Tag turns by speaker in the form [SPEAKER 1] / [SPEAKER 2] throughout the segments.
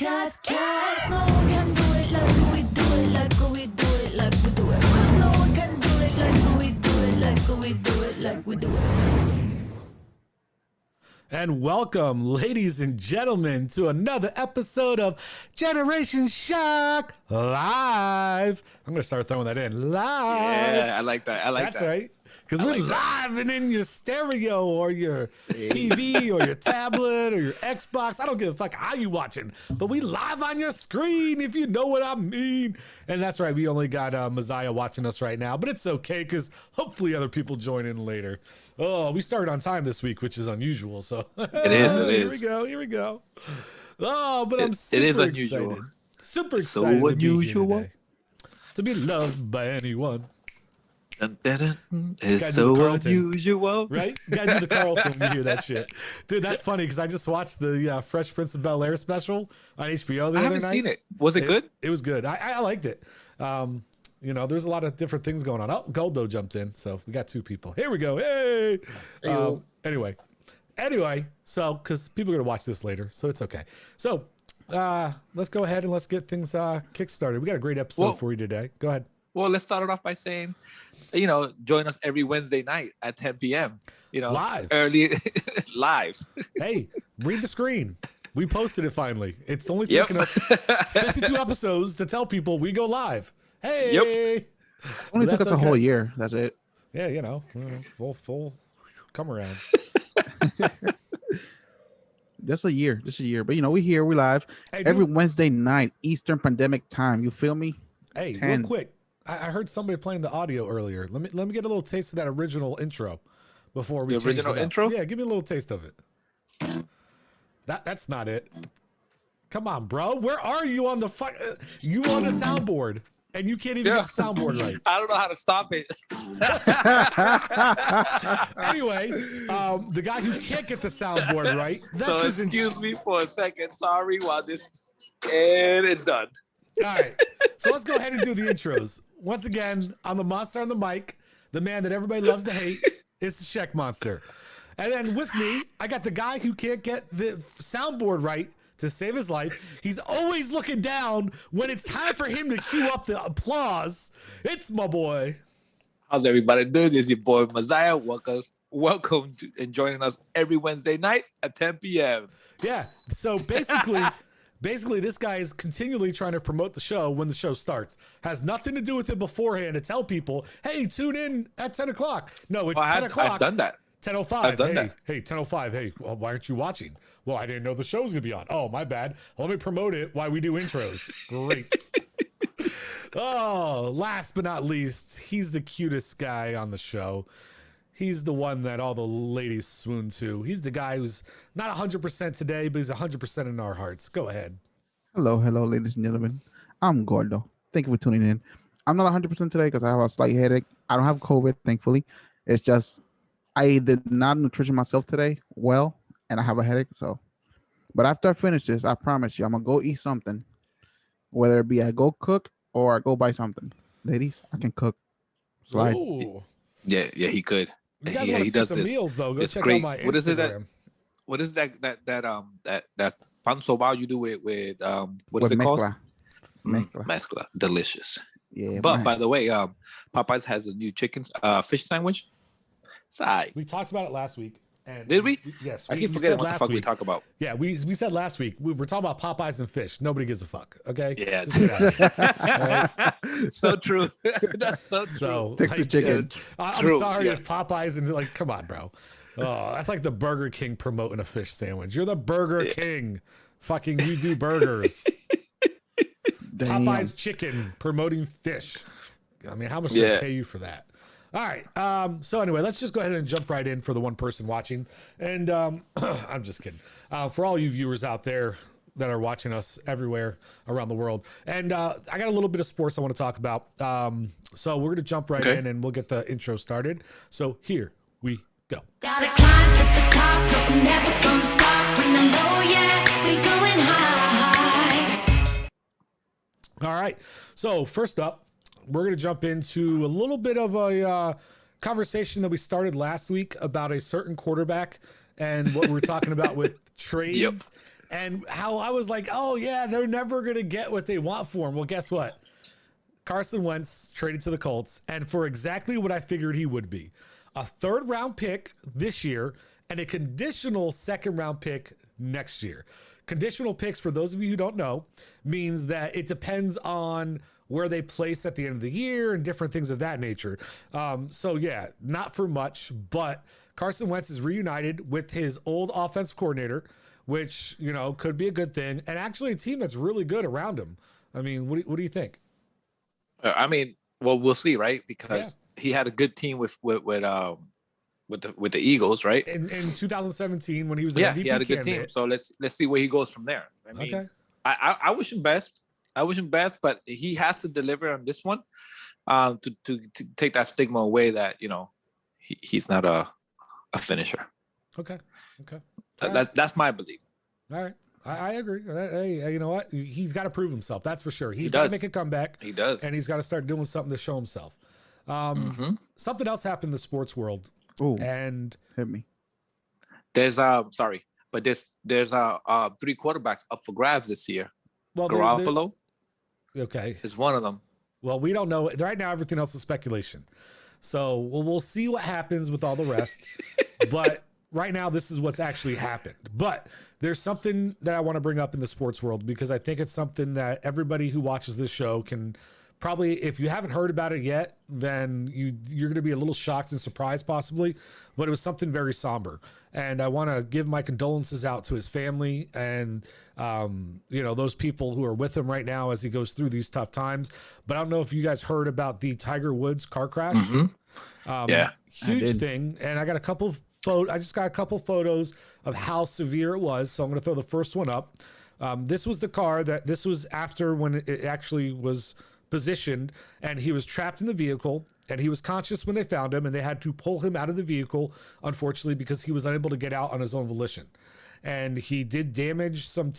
[SPEAKER 1] Cause no one can do it like we do it, like we do it, like we do it. Cause no one can do it like we do it, like we do it, like we do it.
[SPEAKER 2] And welcome, ladies and gentlemen, to another episode of Generation Shock Live. I'm going to start throwing that in. Live.
[SPEAKER 3] Yeah, I like that.
[SPEAKER 2] That's right. Because we're live and in your stereo or your TV or your tablet or your Xbox. I don't give a fuck how you watching, but we live on your screen, if you know what I mean. And that's right. We only got Messiah watching us right now, but it's okay because hopefully other people join in later. Oh, we started on time this week, which is unusual. So
[SPEAKER 3] it is.
[SPEAKER 2] Here we go. Oh, but I'm super
[SPEAKER 3] unusual.
[SPEAKER 2] excited. Super excited
[SPEAKER 3] So
[SPEAKER 2] to be
[SPEAKER 3] unusual.
[SPEAKER 2] here today. To be loved by anyone.
[SPEAKER 3] It's so unusual,
[SPEAKER 2] right? You gotta do the Carlton when you hear that shit, dude. That's funny because I just watched the Fresh Prince of Bel-Air special on HBO the other night.
[SPEAKER 3] I haven't seen it. Was it good?
[SPEAKER 2] It was good. I liked it. You know, there's a lot of different things going on. Oh, Goldo jumped in, so we got two people. Here we go. Hey. Anyway, so because people are gonna watch this later, so it's okay. So let's go ahead and let's get things kick-started. We got a great episode for you today. Go ahead.
[SPEAKER 3] Well, let's start it off by saying, join us every Wednesday night at 10 p.m.
[SPEAKER 2] Live.
[SPEAKER 3] Early, live.
[SPEAKER 2] Hey, read the screen. We posted it finally. It's only taken us 52 episodes to tell people we go live. Hey.
[SPEAKER 4] Only took us a whole year. That's it.
[SPEAKER 2] Yeah, full come around.
[SPEAKER 4] Just a year. But we here, we live every Wednesday night, Eastern Pandemic time. You feel me?
[SPEAKER 2] Hey, 10. Real quick. I heard somebody playing the audio earlier. Let me get a little taste of that original intro before we. The
[SPEAKER 3] original intro?
[SPEAKER 2] Yeah, give me a little taste of it. That's not it. Come on, bro. Where are you on the you on the soundboard and you can't even get the soundboard right.
[SPEAKER 3] I don't know how to stop it.
[SPEAKER 2] Anyway, the guy who can't get the soundboard right.
[SPEAKER 3] So excuse me for a second. Sorry, while this and it's done.
[SPEAKER 2] All right, so let's go ahead and do the intros. Once again, I'm the monster on the mic, the man that everybody loves to hate. It's the Sheck Monster. And then with me, I got the guy who can't get the soundboard right to save his life. He's always looking down when it's time for him to cue up the applause. It's my boy.
[SPEAKER 3] How's everybody doing? It's your boy, Messiah. Welcome to and joining us every Wednesday night at 10 p.m.
[SPEAKER 2] Yeah, so Basically, this guy is continually trying to promote the show when the show starts. Has nothing to do with it beforehand to tell people, hey, tune in at 10 o'clock. No, it's 10 o'clock.
[SPEAKER 3] I've done that.
[SPEAKER 2] 10:05.
[SPEAKER 3] I've done that.
[SPEAKER 2] Hey, 10:05. Hey, well, why aren't you watching? Well, I didn't know the show was going to be on. Oh, my bad. Let me promote it while we do intros. Great. Oh, last but not least, he's the cutest guy on the show. He's the one that all the ladies swoon to. He's the guy who's not 100% today, but he's 100% in our hearts. Go ahead.
[SPEAKER 4] Hello, ladies and gentlemen. I'm Gordo. Thank you for tuning in. I'm not 100% today because I have a slight headache. I don't have COVID, thankfully. It's just I did not nutrition myself today well, and I have a headache. But after I finish this, I promise you, I'm going to go eat something. Whether it be I go cook or I go buy something. Ladies, I can cook. Slide.
[SPEAKER 2] Ooh.
[SPEAKER 3] Yeah, he could.
[SPEAKER 2] You guys
[SPEAKER 3] yeah,
[SPEAKER 2] want
[SPEAKER 3] he
[SPEAKER 2] to see
[SPEAKER 3] does
[SPEAKER 2] some
[SPEAKER 3] this.
[SPEAKER 2] meals, though, go
[SPEAKER 3] it's
[SPEAKER 2] check
[SPEAKER 3] great.
[SPEAKER 2] out my Instagram.
[SPEAKER 3] What is that pan sobao you do it with what is it called? Mezcla. Delicious.
[SPEAKER 4] Yeah.
[SPEAKER 3] But by the way, Popeyes has a new fish sandwich. Side.
[SPEAKER 2] We talked about it last week. And
[SPEAKER 3] did we?
[SPEAKER 2] Yes.
[SPEAKER 3] I keep forgetting what the fuck we talk about.
[SPEAKER 2] Yeah, we said last week we were talking about Popeyes and fish. Nobody gives a fuck. Okay.
[SPEAKER 3] Yeah. So true. That's so true.
[SPEAKER 2] So
[SPEAKER 4] chicken.
[SPEAKER 2] I'm sorry if Popeyes and come on, bro. Oh, that's like the Burger King promoting a fish sandwich. You're the Burger King. Fucking you do burgers. Popeyes chicken promoting fish. I mean, how much do they pay you for that? All right. So anyway, let's just go ahead and jump right in for the one person watching. And I'm just kidding. For all you viewers out there that are watching us everywhere around the world. And I got a little bit of sports I want to talk about. So we're going to jump right in and we'll get the intro started. So here we go.
[SPEAKER 1] Gotta climb to the top, but we're never gonna stop. When the low, yeah, we going high.
[SPEAKER 2] All right. So first up, we're going to jump into a little bit of a conversation that we started last week about a certain quarterback and what we were talking about with trades. and how I was like, oh yeah, they're never going to get what they want for him. Well, guess what? Carson Wentz traded to the Colts, and for exactly what I figured he would be. A 3rd round pick this year and a conditional 2nd round pick next year. Conditional picks, for those of you who don't know, means that it depends on where they place at the end of the year and different things of that nature. So yeah, not for much, but Carson Wentz is reunited with his old offensive coordinator, which, you know, could be a good thing. And actually a team that's really good around him. I mean, what do you think?
[SPEAKER 3] I mean, well, we'll see, right? Because he had a good team with the Eagles, right?
[SPEAKER 2] In 2017 when he was the MVP
[SPEAKER 3] he had a good
[SPEAKER 2] candidate.
[SPEAKER 3] team. So let's see where he goes from there. I mean, I wish him best. But he has to deliver on this one, to take that stigma away that, you know, he's not a finisher.
[SPEAKER 2] Okay.
[SPEAKER 3] That's my belief.
[SPEAKER 2] All right. I agree. Hey, you know what? He's got to prove himself. That's for sure. He's got to make a comeback.
[SPEAKER 3] He does.
[SPEAKER 2] And he's got to start doing something to show himself. Something else happened in the sports world.
[SPEAKER 4] Ooh,
[SPEAKER 2] and
[SPEAKER 4] hit me.
[SPEAKER 3] There's 3 quarterbacks up for grabs this year.
[SPEAKER 2] Well,
[SPEAKER 3] Garoppolo
[SPEAKER 2] okay,
[SPEAKER 3] is one of them.
[SPEAKER 2] Well, we don't know. Right now, everything else is speculation. So we'll see what happens with all the rest. But right now, this is what's actually happened. But there's something that I want to bring up in the sports world because I think it's something that everybody who watches this show can probably, if you haven't heard about it yet, then you're going to be a little shocked and surprised possibly. But it was something very somber. And I want to give my condolences out to his family and, you know, those people who are with him right now as he goes through these tough times. But I don't know if you guys heard about the Tiger Woods car crash. Huge thing. And I got I just got a couple photos of how severe it was. So I'm going to throw the first one up. This was the car this was after when it actually was positioned and he was trapped in the vehicle and he was conscious when they found him and they had to pull him out of the vehicle, unfortunately, because he was unable to get out on his own volition. And he did damage some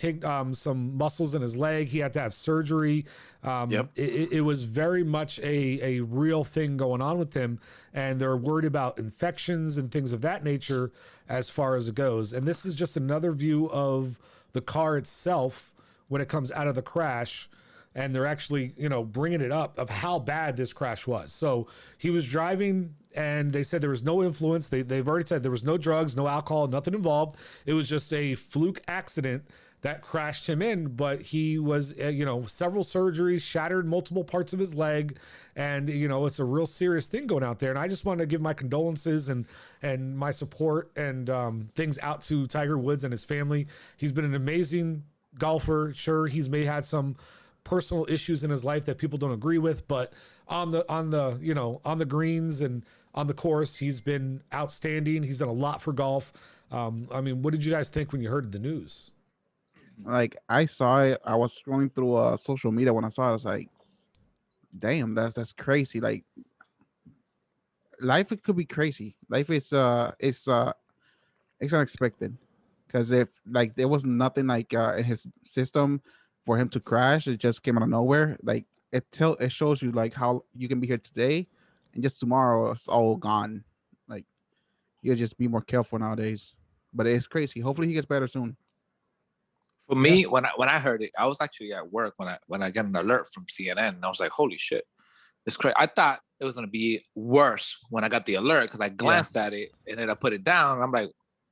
[SPEAKER 2] muscles in his leg. He had to have surgery. It was very much a real thing going on with him. And they're worried about infections and things of that nature as far as it goes. And this is just another view of the car itself when it comes out of the crash. And they're actually, you know, bringing it up of how bad this crash was. So he was driving and they said there was no influence. They've already said there was no drugs, no alcohol, nothing involved. It was just a fluke accident that crashed him in. But he was, you know, several surgeries, shattered multiple parts of his leg. And, you know, it's a real serious thing going out there. And I just want to give my condolences and my support and things out to Tiger Woods and his family. He's been an amazing golfer. Sure, he's had some personal issues in his life that people don't agree with, but on the greens and on the course, he's been outstanding. He's done a lot for golf. I mean, what did you guys think when you heard the news?
[SPEAKER 4] Like, I saw it. I was scrolling through social media when I saw it. I was like, damn, that's crazy. Like, life, it could be crazy. Life is it's unexpected, because if like there was nothing like in his system for him to crash, it just came out of nowhere. Like, it shows you like how you can be here today and just tomorrow it's all gone. Like, you just be more careful nowadays. But it's crazy. Hopefully he gets better soon.
[SPEAKER 3] For me, when I heard it, I was actually at work when I got an alert from CNN, and I was like, holy shit, it's crazy. I thought it was gonna be worse when I got the alert because I glanced at it and then I put it down and I'm like,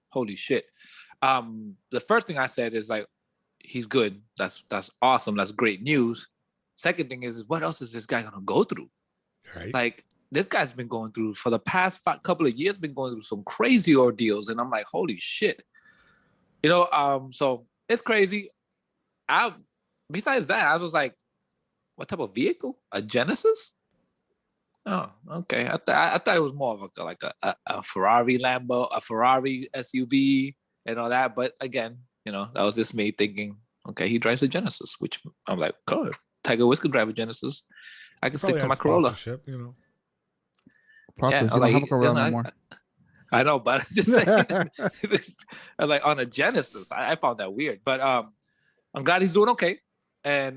[SPEAKER 3] holy shit. The first thing I said is like, he's good. That's awesome. That's great news. Second thing is what else is this guy gonna go through?
[SPEAKER 2] Right.
[SPEAKER 3] Like, this guy's been going through for the past couple of years, been going through some crazy ordeals, and I'm like, holy shit. You know, so it's crazy. Besides that, I was like, what type of vehicle? A Genesis? Oh, okay. I thought it was more of a Ferrari Lambo, a Ferrari SUV, and all that. But again, you know, that was just me thinking, okay, he drives a Genesis, which I'm like, oh, Tiger Woods could drive a Genesis. I can stick to my Corolla.
[SPEAKER 2] You know.
[SPEAKER 4] Yeah, I was like, have a Corolla anymore.
[SPEAKER 3] I know, but just saying, like on a Genesis, I found that weird. But I'm glad he's doing okay. And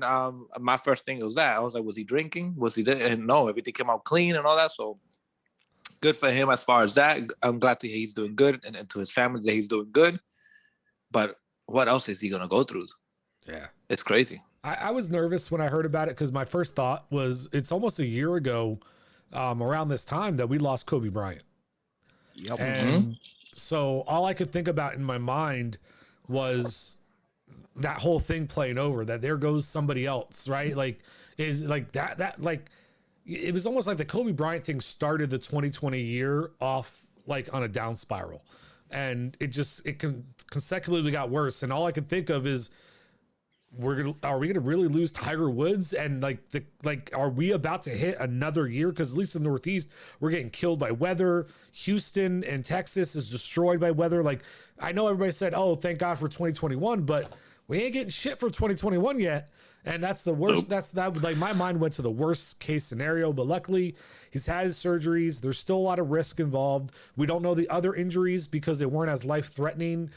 [SPEAKER 3] my first thing was that I was like, was he drinking? Was he there? And no, everything came out clean and all that. So good for him as far as that. I'm glad to hear he's doing good, and to his family that he's doing good. But what else is he gonna go through?
[SPEAKER 2] Yeah,
[SPEAKER 3] it's crazy.
[SPEAKER 2] I was nervous when I heard about it because my first thought was it's almost a year ago, around this time that we lost Kobe Bryant.
[SPEAKER 4] Yep.
[SPEAKER 2] And so all I could think about in my mind was that whole thing playing over, that there goes somebody else, right? Like, is like that like it was almost like the Kobe Bryant thing started the 2020 year off like on a down spiral, and it consecutively got worse. And all I could think of is, are we gonna really lose Tiger Woods? And are we about to hit another year? Because at least in the Northeast, we're getting killed by weather. Houston and Texas is destroyed by weather. Like, I know everybody said, "Oh, thank God for 2021," but we ain't getting shit for 2021 yet. And that's the worst. Like, my mind went to the worst case scenario, but luckily he's had his surgeries. There's still a lot of risk involved. We don't know the other injuries because they weren't as life threatening,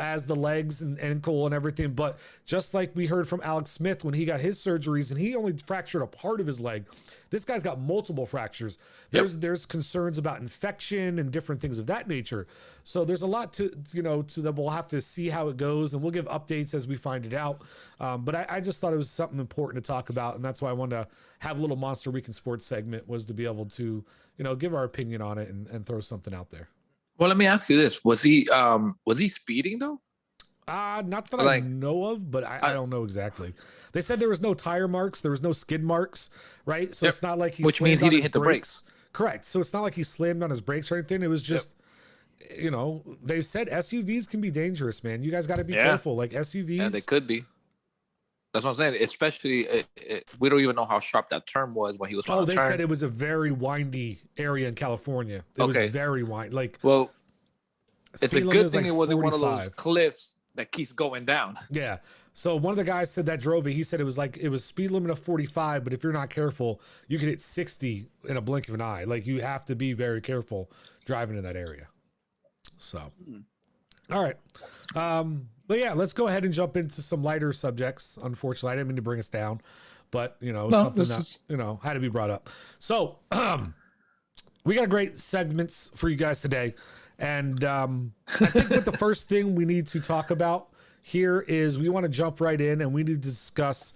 [SPEAKER 2] as the legs and ankle and everything. But just like we heard from Alex Smith when he got his surgeries and he only fractured a part of his leg, this guy's got multiple fractures. There's concerns about infection and different things of that nature. So there's a lot to that we'll have to see how it goes, and we'll give updates as we find it out. But I just thought it was something important to talk about, and that's why I wanted to have a little Monster Week in Sports segment, was to be able to give our opinion on it and throw something out there.
[SPEAKER 3] Well, let me ask you this: was he speeding though?
[SPEAKER 2] Not that I know of, but I don't know exactly. They said there was no tire marks, there was no skid marks, right? So it's not like he,
[SPEAKER 3] which means he didn't hit the brakes.
[SPEAKER 2] Correct. So it's not like he slammed on his brakes or anything. It was just, they've said SUVs can be dangerous, man. You guys got to be careful. Like SUVs,
[SPEAKER 3] yeah, they could be. That's what I'm saying. Especially, we don't even know how sharp that turn was when he was trying to turn.
[SPEAKER 2] They said it was a very windy area in California. It was very windy.
[SPEAKER 3] Well, it's a good thing it wasn't
[SPEAKER 2] 45.
[SPEAKER 3] one of those cliffs that keeps going down.
[SPEAKER 2] Yeah. So one of the guys said that drove it. He said it was speed limit of 45, but if you're not careful, you could hit 60 in a blink of an eye. Like, you have to be very careful driving in that area. So, all right. But yeah, let's go ahead and jump into some lighter subjects. Unfortunately, I didn't mean to bring us down, but something that had to be brought up. So, we got great segments for you guys today. And I think what the first thing we need to talk about here is we want to jump right in and we need to discuss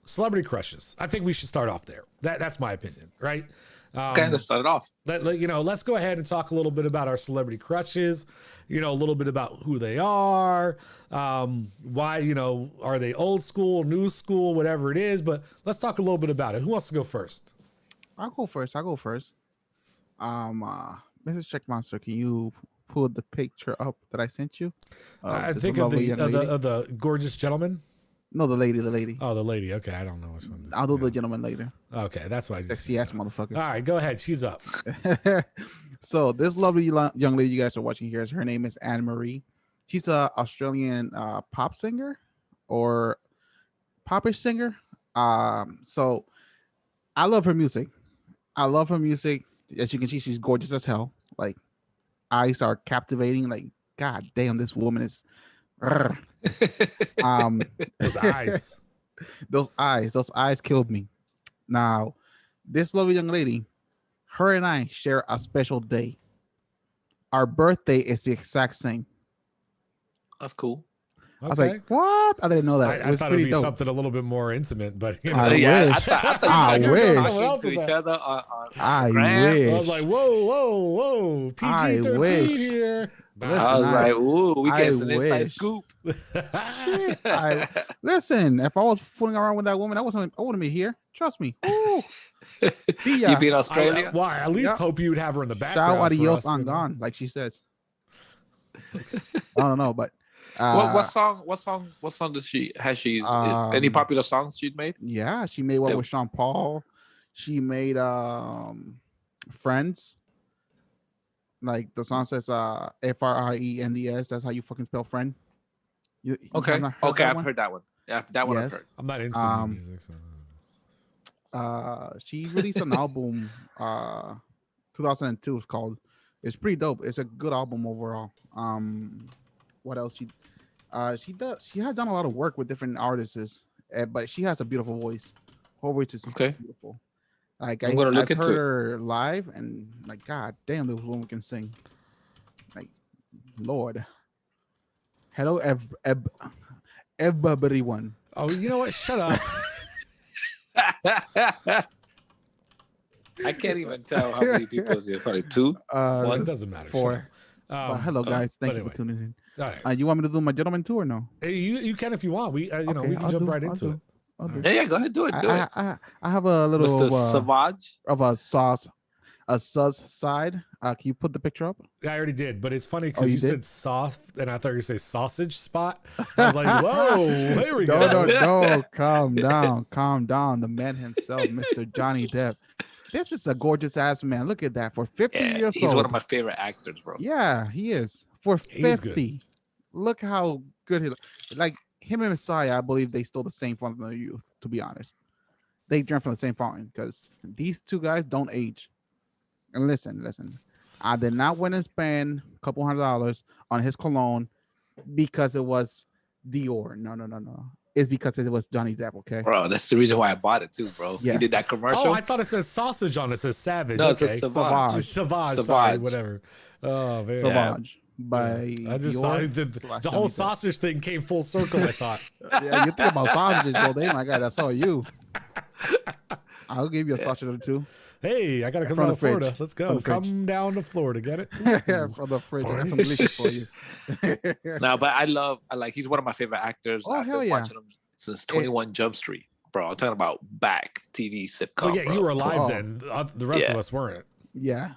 [SPEAKER 2] celebrity crushes. I think we should start off there. That's my opinion, right?
[SPEAKER 3] Okay, let's start it off.
[SPEAKER 2] Let's go ahead and talk a little bit about our celebrity crushes, a little bit about who they are, why, are they old school, new school, whatever it is. But let's talk a little bit about it. Who wants to go first?
[SPEAKER 4] I'll go first. Mrs. Checkmonster, can you pull the picture up that I sent you?
[SPEAKER 2] I think of the gorgeous gentleman.
[SPEAKER 4] No, the lady.
[SPEAKER 2] Oh, the lady. Okay, I don't know which one.
[SPEAKER 4] I'll do the gentleman later.
[SPEAKER 2] Okay, that's why.
[SPEAKER 4] Sexy ass motherfucker.
[SPEAKER 2] All right, go ahead. She's up.
[SPEAKER 4] So this lovely young lady you guys are watching here, her name is Anne Marie. She's a Australian pop singer or popish singer. So I love her music. As you can see, she's gorgeous as hell. Like, eyes are captivating. Like, god damn, this woman is.
[SPEAKER 2] Those eyes.
[SPEAKER 4] Those eyes killed me. Now, this lovely young lady, her and I share a special day. Our birthday is the exact same.
[SPEAKER 3] That's cool.
[SPEAKER 4] I was like, what? I didn't know that.
[SPEAKER 2] I thought it'd be something a little bit more intimate, but
[SPEAKER 4] I wish.
[SPEAKER 3] I
[SPEAKER 4] wish.
[SPEAKER 3] To each other
[SPEAKER 4] I
[SPEAKER 3] wish.
[SPEAKER 2] I was like, whoa, PG-13 here.
[SPEAKER 3] I was like, ooh, we get an inside scoop.
[SPEAKER 4] Listen, if I was fooling around with that woman, I wouldn't be here. Trust me.
[SPEAKER 3] You be in Australia?
[SPEAKER 2] I at least hope you would have her in the background.
[SPEAKER 4] Ciao, adios, I'm gone, like she says. I don't know, but
[SPEAKER 3] what song does she any popular songs she'd made?
[SPEAKER 4] Yeah, she made one with Sean Paul. She made Friends. Like, the song says Friends. That's how you fucking spell friend.
[SPEAKER 3] Okay, I've heard that one. Yeah, that one I've heard.
[SPEAKER 2] I'm not into music.
[SPEAKER 4] So. She released an album 2002 it's called. It's pretty dope. It's a good album overall. What else? She has done a lot of work with different artists, but she has a beautiful voice. Her voice is beautiful. Like, I've heard her live, and like, god damn, this woman can sing. Like, Lord. Hello, everyone.
[SPEAKER 2] Oh, you know what? Shut up.
[SPEAKER 3] I can't even tell how many people is here. Probably 2.
[SPEAKER 2] It doesn't matter.
[SPEAKER 4] 4.
[SPEAKER 2] Shut up.
[SPEAKER 4] Hello, guys. Thank you
[SPEAKER 2] anyway.
[SPEAKER 4] for tuning in.
[SPEAKER 2] All right.
[SPEAKER 4] You want me to do my gentleman too or no?
[SPEAKER 2] Hey, you can if you want. We we can jump right into it.
[SPEAKER 4] I'll do.
[SPEAKER 3] Yeah, go ahead, do it.
[SPEAKER 4] I have a little
[SPEAKER 3] Mr. Savage.
[SPEAKER 4] of a sus side. Can you put the picture up?
[SPEAKER 2] I already did, but it's funny because
[SPEAKER 4] you
[SPEAKER 2] you
[SPEAKER 4] did?
[SPEAKER 2] said soft, and I thought you were going to say sausage spot. I was like, whoa, here we go.
[SPEAKER 4] No, calm down. The man himself, Mr. Johnny Depp. This is a gorgeous ass man. Look at that. For 50 years old.
[SPEAKER 3] He's one of my favorite actors, bro.
[SPEAKER 4] Yeah, he is. For 50. Look how good he looks. Like him and Messiah, I believe they stole the same fountain of their youth, to be honest. They drank from the same fountain because these two guys don't age. And listen. I did not went and spend a couple $100 on his cologne because it was Dior. No. It's because it was Johnny Depp, okay?
[SPEAKER 3] Bro, that's the reason why I bought it too, bro.
[SPEAKER 4] Yeah.
[SPEAKER 3] He did that commercial.
[SPEAKER 2] Oh, I thought it says sausage on it. It says savage.
[SPEAKER 3] No, it
[SPEAKER 2] okay.
[SPEAKER 3] says Savage.
[SPEAKER 2] Savage. Sorry,
[SPEAKER 3] Savage.
[SPEAKER 2] whatever. Oh, man.
[SPEAKER 4] Savage. By
[SPEAKER 2] I just
[SPEAKER 4] Dior
[SPEAKER 2] thought the whole
[SPEAKER 4] /Johnny Depp.
[SPEAKER 2] sausage thing came full circle, I thought.
[SPEAKER 4] Yeah, you think about sausages all day, my guy. That's all you. I'll give you a sausage or two.
[SPEAKER 2] Hey, I got to come
[SPEAKER 4] From
[SPEAKER 2] down
[SPEAKER 4] the
[SPEAKER 2] to Florida.
[SPEAKER 4] fridge.
[SPEAKER 2] Let's
[SPEAKER 4] From
[SPEAKER 2] go.
[SPEAKER 4] the fridge.
[SPEAKER 2] Come down to Florida. Get it?
[SPEAKER 4] From the fridge. I got some delicious for you.
[SPEAKER 3] No, but I like he's one of my favorite actors.
[SPEAKER 4] Oh,
[SPEAKER 3] I've
[SPEAKER 4] hell
[SPEAKER 3] been
[SPEAKER 4] yeah.
[SPEAKER 3] watching him since 21 Jump Street. Bro, I'm talking about back TV sitcom.
[SPEAKER 2] Oh, yeah,
[SPEAKER 3] bro.
[SPEAKER 2] you were alive
[SPEAKER 4] Oh.
[SPEAKER 2] then. The rest of
[SPEAKER 3] Yeah.
[SPEAKER 2] us weren't.
[SPEAKER 4] Yeah.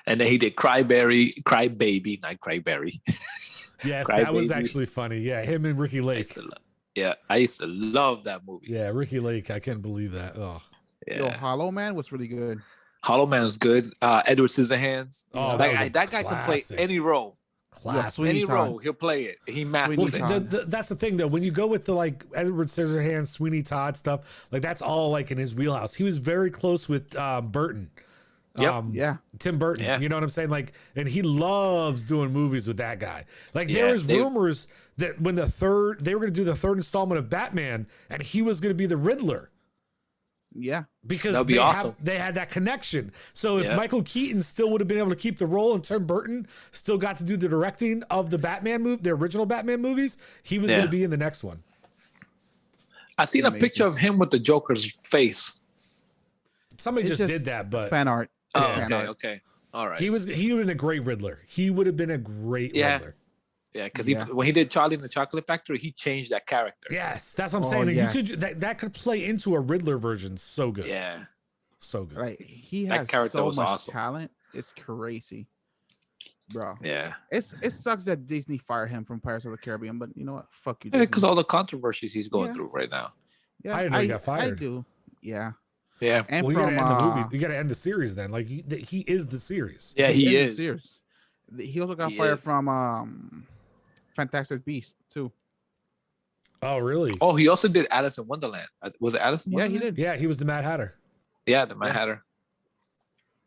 [SPEAKER 3] And then he did Cry Baby, not Cryberry.
[SPEAKER 2] Yes,
[SPEAKER 3] Cry
[SPEAKER 2] that was
[SPEAKER 3] Baby.
[SPEAKER 2] actually funny. Yeah, him and Ricky Lake.
[SPEAKER 3] I used to love that movie.
[SPEAKER 2] Yeah, Ricky Lake. I can't believe that. Oh,
[SPEAKER 3] Yeah.
[SPEAKER 4] Yo, Hollow Man was really good.
[SPEAKER 3] Hollow Man was good. Edward Scissorhands.
[SPEAKER 2] Oh,
[SPEAKER 3] that
[SPEAKER 2] was a
[SPEAKER 3] guy can play
[SPEAKER 2] classic.
[SPEAKER 3] any role.
[SPEAKER 2] classic.
[SPEAKER 4] Sweeney
[SPEAKER 3] Any
[SPEAKER 4] Todd.
[SPEAKER 3] role, he'll play it. He masters
[SPEAKER 4] Sweeney
[SPEAKER 3] it.
[SPEAKER 4] Todd.
[SPEAKER 2] That's the thing, though. When you go with the like Edward Scissorhands, Sweeney Todd stuff, like that's all like in his wheelhouse. He was very close with Burton.
[SPEAKER 3] Yep.
[SPEAKER 4] Yeah.
[SPEAKER 2] Tim Burton.
[SPEAKER 3] Yeah.
[SPEAKER 2] You know what I'm saying? Like, and he loves doing movies with that guy. Like, there
[SPEAKER 3] Yeah,
[SPEAKER 2] was rumors that when they were going to do the third installment of Batman, and he was going to be the Riddler.
[SPEAKER 4] Yeah.
[SPEAKER 2] Because
[SPEAKER 3] That'd be awesome.
[SPEAKER 2] they had that connection. So if
[SPEAKER 3] Yeah.
[SPEAKER 2] Michael Keaton still would have been able to keep the role and Tim Burton still got to do the directing of the Batman movie, the original Batman movies, he was going
[SPEAKER 3] Yeah.
[SPEAKER 2] to be in the next one.
[SPEAKER 3] I seen a picture of him with the Joker's face.
[SPEAKER 2] Somebody
[SPEAKER 4] It's
[SPEAKER 2] just
[SPEAKER 4] just
[SPEAKER 2] did that, but
[SPEAKER 4] Fan art.
[SPEAKER 3] Oh,
[SPEAKER 4] Fan
[SPEAKER 3] okay,
[SPEAKER 4] art.
[SPEAKER 3] okay. All right.
[SPEAKER 2] he would have been a great Riddler. He would have been a great
[SPEAKER 3] Yeah.
[SPEAKER 2] Riddler.
[SPEAKER 3] Yeah, because
[SPEAKER 4] Yeah.
[SPEAKER 3] when he did Charlie and the Chocolate Factory, he changed that character.
[SPEAKER 2] Yes, that's what I'm
[SPEAKER 4] Oh,
[SPEAKER 2] saying.
[SPEAKER 4] yes.
[SPEAKER 2] You could that could play into a Riddler version so good.
[SPEAKER 3] Yeah.
[SPEAKER 2] So good.
[SPEAKER 4] Like he
[SPEAKER 3] That
[SPEAKER 4] has
[SPEAKER 3] character
[SPEAKER 4] so
[SPEAKER 3] was
[SPEAKER 4] much
[SPEAKER 3] awesome.
[SPEAKER 4] talent. It's crazy, bro.
[SPEAKER 3] Yeah.
[SPEAKER 4] It sucks that Disney fired him from Pirates of the Caribbean, but you know what? Fuck you.
[SPEAKER 3] Because
[SPEAKER 4] Disney.
[SPEAKER 3] all the controversies he's going
[SPEAKER 4] Yeah.
[SPEAKER 3] through right now.
[SPEAKER 4] Yeah,
[SPEAKER 2] I didn't know he got
[SPEAKER 4] I
[SPEAKER 2] fired.
[SPEAKER 4] do. Yeah.
[SPEAKER 3] Yeah.
[SPEAKER 4] And
[SPEAKER 2] Well, you
[SPEAKER 4] from
[SPEAKER 2] gotta end the movie. You gotta end the series then. Like he is the series.
[SPEAKER 3] Yeah, he
[SPEAKER 4] the
[SPEAKER 3] is.
[SPEAKER 4] series. He also got
[SPEAKER 3] He
[SPEAKER 4] fired
[SPEAKER 3] is.
[SPEAKER 4] from Fantastic Beasts too.
[SPEAKER 2] Oh, really?
[SPEAKER 3] Oh, he also did Alice in Wonderland. Was it Alice in
[SPEAKER 4] Yeah,
[SPEAKER 3] Wonderland?
[SPEAKER 4] he did.
[SPEAKER 2] Yeah, he was the Mad Hatter.
[SPEAKER 3] Yeah, the Mad Hatter.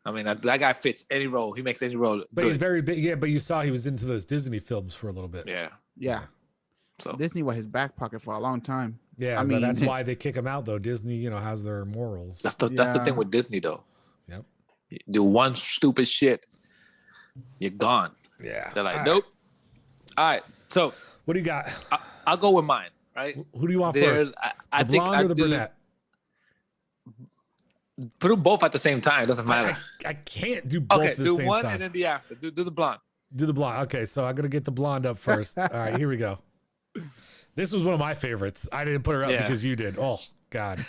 [SPEAKER 3] I mean, that guy fits any role. He makes any role.
[SPEAKER 2] But he's
[SPEAKER 3] good.
[SPEAKER 2] very big. Yeah, but you saw he was into those Disney films for a little bit.
[SPEAKER 3] Yeah.
[SPEAKER 4] Yeah.
[SPEAKER 3] So
[SPEAKER 4] Disney was his back pocket for a long time.
[SPEAKER 2] Yeah,
[SPEAKER 4] I
[SPEAKER 2] but that's
[SPEAKER 4] mean-
[SPEAKER 2] why they kick him out though. Disney, has their morals.
[SPEAKER 3] that's the
[SPEAKER 4] Yeah.
[SPEAKER 3] thing with Disney though.
[SPEAKER 2] Yep.
[SPEAKER 3] You do one stupid shit, you're gone.
[SPEAKER 2] Yeah.
[SPEAKER 3] They're like,
[SPEAKER 2] All right.
[SPEAKER 3] nope. All right. So
[SPEAKER 2] What do you got?
[SPEAKER 3] I'll go with mine. Right.
[SPEAKER 2] Who do you want
[SPEAKER 3] There's
[SPEAKER 2] first?
[SPEAKER 3] I
[SPEAKER 2] The
[SPEAKER 3] think
[SPEAKER 2] blonde
[SPEAKER 3] I
[SPEAKER 2] or the
[SPEAKER 3] do,
[SPEAKER 2] brunette?
[SPEAKER 3] put them both at the same time. It doesn't matter.
[SPEAKER 2] I can't do both
[SPEAKER 3] Okay,
[SPEAKER 2] at the
[SPEAKER 3] do
[SPEAKER 2] same
[SPEAKER 3] one
[SPEAKER 2] time.
[SPEAKER 3] and then the after. Do the blonde.
[SPEAKER 2] Do the blonde. Okay, so I'm gonna get the blonde up first. All right, here we go. This was one of my favorites. I didn't put her up
[SPEAKER 3] Yeah.
[SPEAKER 2] because you did. Oh God.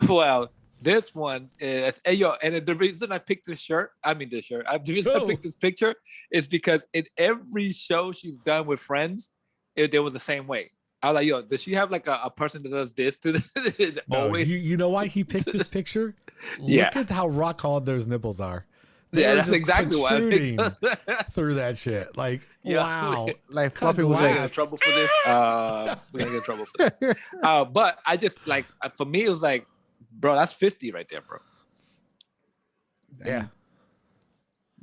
[SPEAKER 3] Well, this one is and the reason I picked this shirt, the reason I
[SPEAKER 2] Oh.
[SPEAKER 3] picked this picture is because in every show she's done with Friends, there was the same way. I was like, yo, does she have like a person that does this to the
[SPEAKER 2] No,
[SPEAKER 3] always?
[SPEAKER 2] you know why he picked this picture?
[SPEAKER 3] Yeah.
[SPEAKER 2] Look at how rock hard those nipples are.
[SPEAKER 3] Yeah,
[SPEAKER 2] They're
[SPEAKER 3] that's
[SPEAKER 2] just
[SPEAKER 3] exactly why I picked
[SPEAKER 2] protruding through that shit. Like,
[SPEAKER 3] Yeah.
[SPEAKER 2] wow.
[SPEAKER 4] Like
[SPEAKER 2] Cut
[SPEAKER 4] Fluffy was
[SPEAKER 3] We're gonna
[SPEAKER 4] like,
[SPEAKER 3] get in trouble for this. We're gonna get in trouble for this. But I just like for me, it was like, bro, that's 50 right there, bro.
[SPEAKER 2] Yeah.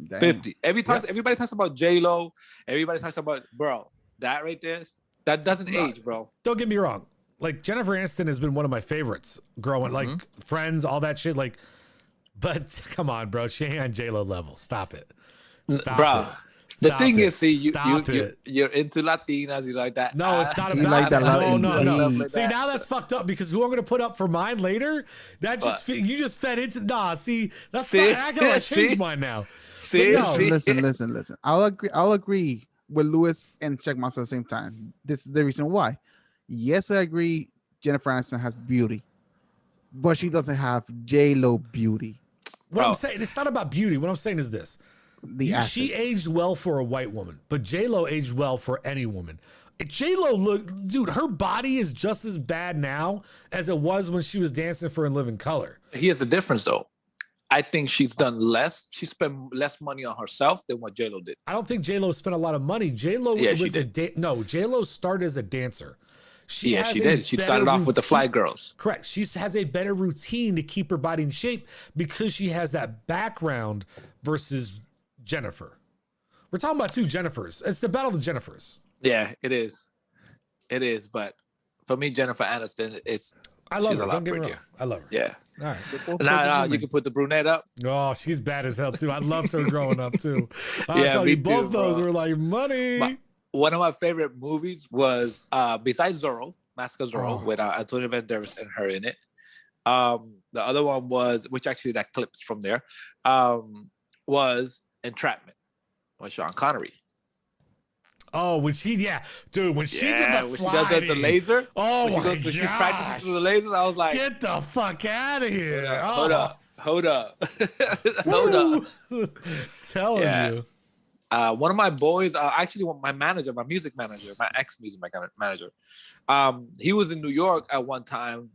[SPEAKER 4] Damn.
[SPEAKER 3] 50. Everybody talks about J-Lo. Everybody talks about, bro, that right there, that doesn't age, bro.
[SPEAKER 2] Don't get me wrong. Like Jennifer Aniston has been one of my favorites growing, like Friends, all that shit. Like, but come on, bro, she ain't on J-Lo level. Stop it. Stop
[SPEAKER 3] Bro.
[SPEAKER 2] it.
[SPEAKER 3] The thing
[SPEAKER 2] it.
[SPEAKER 3] is, see,
[SPEAKER 2] Stop it.
[SPEAKER 3] you're into Latinas, you like that.
[SPEAKER 2] No, it's not
[SPEAKER 4] He
[SPEAKER 2] about
[SPEAKER 4] like that
[SPEAKER 2] no,
[SPEAKER 4] lot
[SPEAKER 2] no,
[SPEAKER 4] of
[SPEAKER 2] no.
[SPEAKER 4] indeed.
[SPEAKER 2] See, now that's fucked up because who I'm gonna put up for mine later? That just you just fed into See, that's fine. I can change mine now.
[SPEAKER 3] See,
[SPEAKER 2] no,
[SPEAKER 3] see?
[SPEAKER 4] Listen. I'll agree with Lewis and check myself at the same time. This is the reason why. Yes, I agree. Jennifer Aniston has beauty, but she doesn't have J-Lo beauty.
[SPEAKER 2] What I'm saying, it's not about beauty. What I'm saying is this. She
[SPEAKER 4] assets.
[SPEAKER 2] aged well for a white woman, but J-Lo aged well for any woman. J-Lo dude, her body is just as bad now as it was when she was dancing for In Living Color.
[SPEAKER 3] Here's the difference, though. I think she's done less. She spent less money on herself than what J-Lo did.
[SPEAKER 2] I don't think J-Lo spent a lot of money. J-Lo J-Lo started as a dancer. She did. She started off with the Fly Girls. Correct. She has a better routine to keep her body in shape because she has that background versus Jennifer. We're talking about two Jennifers. It's the battle of the Jennifers.
[SPEAKER 3] Yeah, it is. It is. But for me, Jennifer Aniston,
[SPEAKER 2] I love
[SPEAKER 3] she's
[SPEAKER 2] her.
[SPEAKER 3] a lot
[SPEAKER 2] Don't get me wrong.
[SPEAKER 3] prettier.
[SPEAKER 2] I love her.
[SPEAKER 3] Yeah.
[SPEAKER 2] All right.
[SPEAKER 3] Now you can put the brunette up.
[SPEAKER 2] Oh, she's bad as hell too. I loved her growing up too.
[SPEAKER 3] Yeah, me
[SPEAKER 2] both
[SPEAKER 3] too,
[SPEAKER 2] those
[SPEAKER 3] bro.
[SPEAKER 2] were like money.
[SPEAKER 3] One of my favorite movies was besides Zorro, Mask of Zorro, with Antonio Banderas and her in it. The other one was, which actually that clips from there, was Entrapment with Sean Connery.
[SPEAKER 2] Oh, when she did the
[SPEAKER 3] when
[SPEAKER 2] sliding.
[SPEAKER 3] she does the laser.
[SPEAKER 2] Oh
[SPEAKER 3] when
[SPEAKER 2] my
[SPEAKER 3] she's practicing through the laser, I was like,
[SPEAKER 2] get the fuck out of here!
[SPEAKER 3] hold up. Hold up.
[SPEAKER 2] Telling you.
[SPEAKER 3] One of my boys, actually my manager, my music manager, my ex-music manager, he was in New York at one time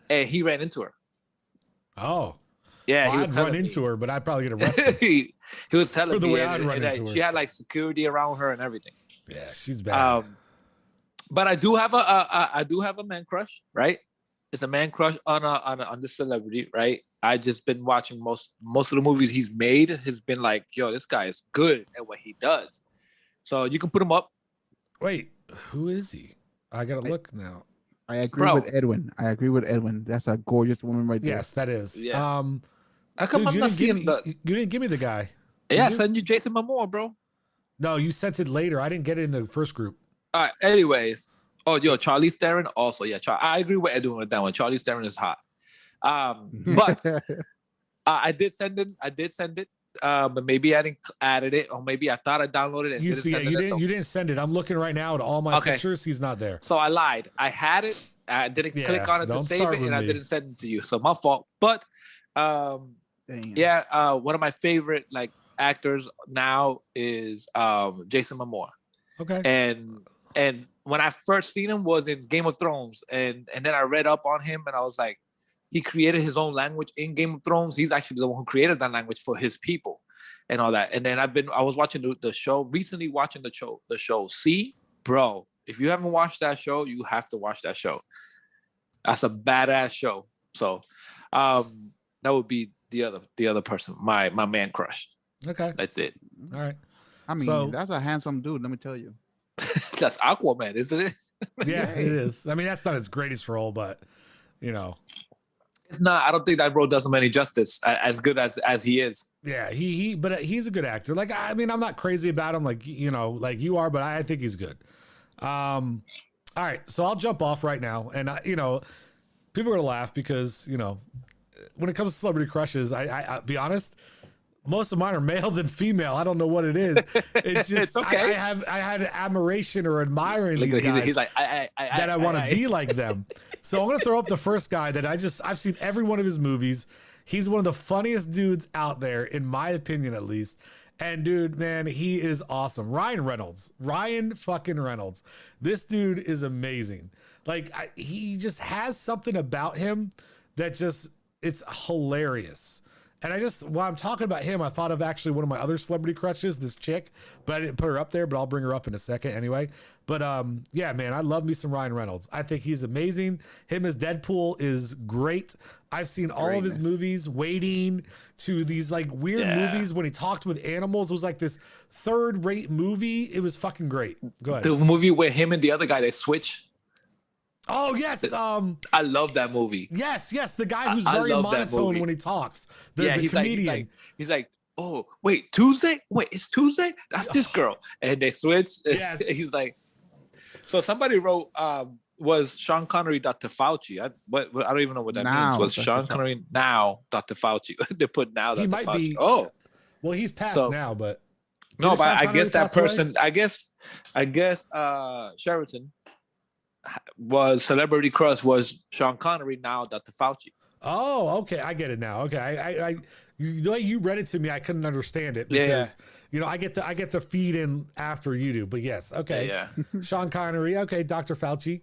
[SPEAKER 3] and he ran into her.
[SPEAKER 2] Oh.
[SPEAKER 3] Yeah,
[SPEAKER 2] well,
[SPEAKER 3] he was
[SPEAKER 2] I'd run into her, but I'd probably get arrested.
[SPEAKER 3] he was telling me
[SPEAKER 2] and
[SPEAKER 3] she had like security around her and everything.
[SPEAKER 2] Yeah, she's bad.
[SPEAKER 3] But I do have a man crush, right? It's a man crush on this celebrity, right? I just been watching most of the movies he's made has been like, yo, this guy is good at what he does. So you can put him up.
[SPEAKER 2] Wait, who is he? I gotta look now.
[SPEAKER 4] I agree with Edwin. That's a gorgeous woman right there.
[SPEAKER 2] Yes, that is.
[SPEAKER 3] Yes.
[SPEAKER 2] How come I'm not seeing you didn't give me the guy.
[SPEAKER 3] Yeah, send you Jason Momoa, bro.
[SPEAKER 2] No, you sent it later. I didn't get it in the first group.
[SPEAKER 3] All right. Anyways, Charlize Theron also. Yeah, I agree with Edwin with that one. Charlize Theron is hot. But I did send it. But maybe I didn't added it, or maybe I thought I downloaded it.
[SPEAKER 2] You didn't send it. I'm looking right now at all my pictures. He's not there.
[SPEAKER 3] So I lied. I had it. I didn't click on it to save it, and I didn't send it to you. So my fault. But one of my favorite actors now is Jason Momoa.
[SPEAKER 2] Okay.
[SPEAKER 3] And when I first seen him was in Game of Thrones, and then I read up on him, and I was like, he created his own language in Game of Thrones. He's actually the one who created that language for his people and all that. And then I was watching the show, recently watching the show. See, bro, if you haven't watched that show, you have to watch that show. That's a badass show. So that would be the other person, my man crush.
[SPEAKER 2] Okay.
[SPEAKER 3] That's it.
[SPEAKER 2] All right.
[SPEAKER 4] I mean, that's a handsome dude, let me tell you.
[SPEAKER 3] That's Aquaman, isn't it?
[SPEAKER 2] Yeah, it is. I mean, that's not his greatest role, but
[SPEAKER 3] it's not. I don't think that role does him any justice. As good as he is.
[SPEAKER 2] Yeah, but he's a good actor. I mean, I'm not crazy about him, like you are, but I think he's good. All right, so I'll jump off right now, and people are gonna laugh because when it comes to celebrity crushes, I be honest, most of mine are male than female. I don't know what it is. It's just
[SPEAKER 3] it's okay.
[SPEAKER 2] I had admiration or admiring these guys.
[SPEAKER 3] He's like
[SPEAKER 2] I want to be like them. So I'm gonna throw up the first guy that I've seen every one of his movies. He's one of the funniest dudes out there, in my opinion, at least. And dude, man, he is awesome. Ryan fucking Reynolds. This dude is amazing. He just has something about him that it's hilarious. And while I'm talking about him, I thought of actually one of my other celebrity crushes, this chick, but I didn't put her up there, but I'll bring her up in a second anyway. But yeah, man, I love me some Ryan Reynolds. I think he's amazing. Him as Deadpool is great. I've seen all of his movies, Waiting, to these weird movies when he talked with animals. It was this third-rate movie. It was fucking great. Go ahead.
[SPEAKER 3] The movie where him and the other guy, they switch.
[SPEAKER 2] Oh, yes.
[SPEAKER 3] I love that movie.
[SPEAKER 2] Yes. The guy who's very monotone when he talks. The
[SPEAKER 3] he's
[SPEAKER 2] comedian.
[SPEAKER 3] He's like, oh, wait, Tuesday? Wait, it's Tuesday? That's this girl. And they switch.
[SPEAKER 2] Yes.
[SPEAKER 3] He's like, so somebody wrote, was Sean Connery Dr. Fauci? I don't even know what that means. Was Sean Connery now Dr. Fauci? They put now Dr.
[SPEAKER 2] might
[SPEAKER 3] Fauci.
[SPEAKER 2] be.
[SPEAKER 3] Oh.
[SPEAKER 2] Well, he's passed now, but.
[SPEAKER 3] No, but I guess that person,
[SPEAKER 2] away?
[SPEAKER 3] I guess Sheraton was celebrity crush was Sean Connery, now Dr. Fauci.
[SPEAKER 2] Oh, okay. I get it now. Okay. I the way you read it to me, I couldn't understand it because I get the feed in after you do. But yes, okay.
[SPEAKER 3] Yeah.
[SPEAKER 2] Sean Connery, okay, Dr. Fauci.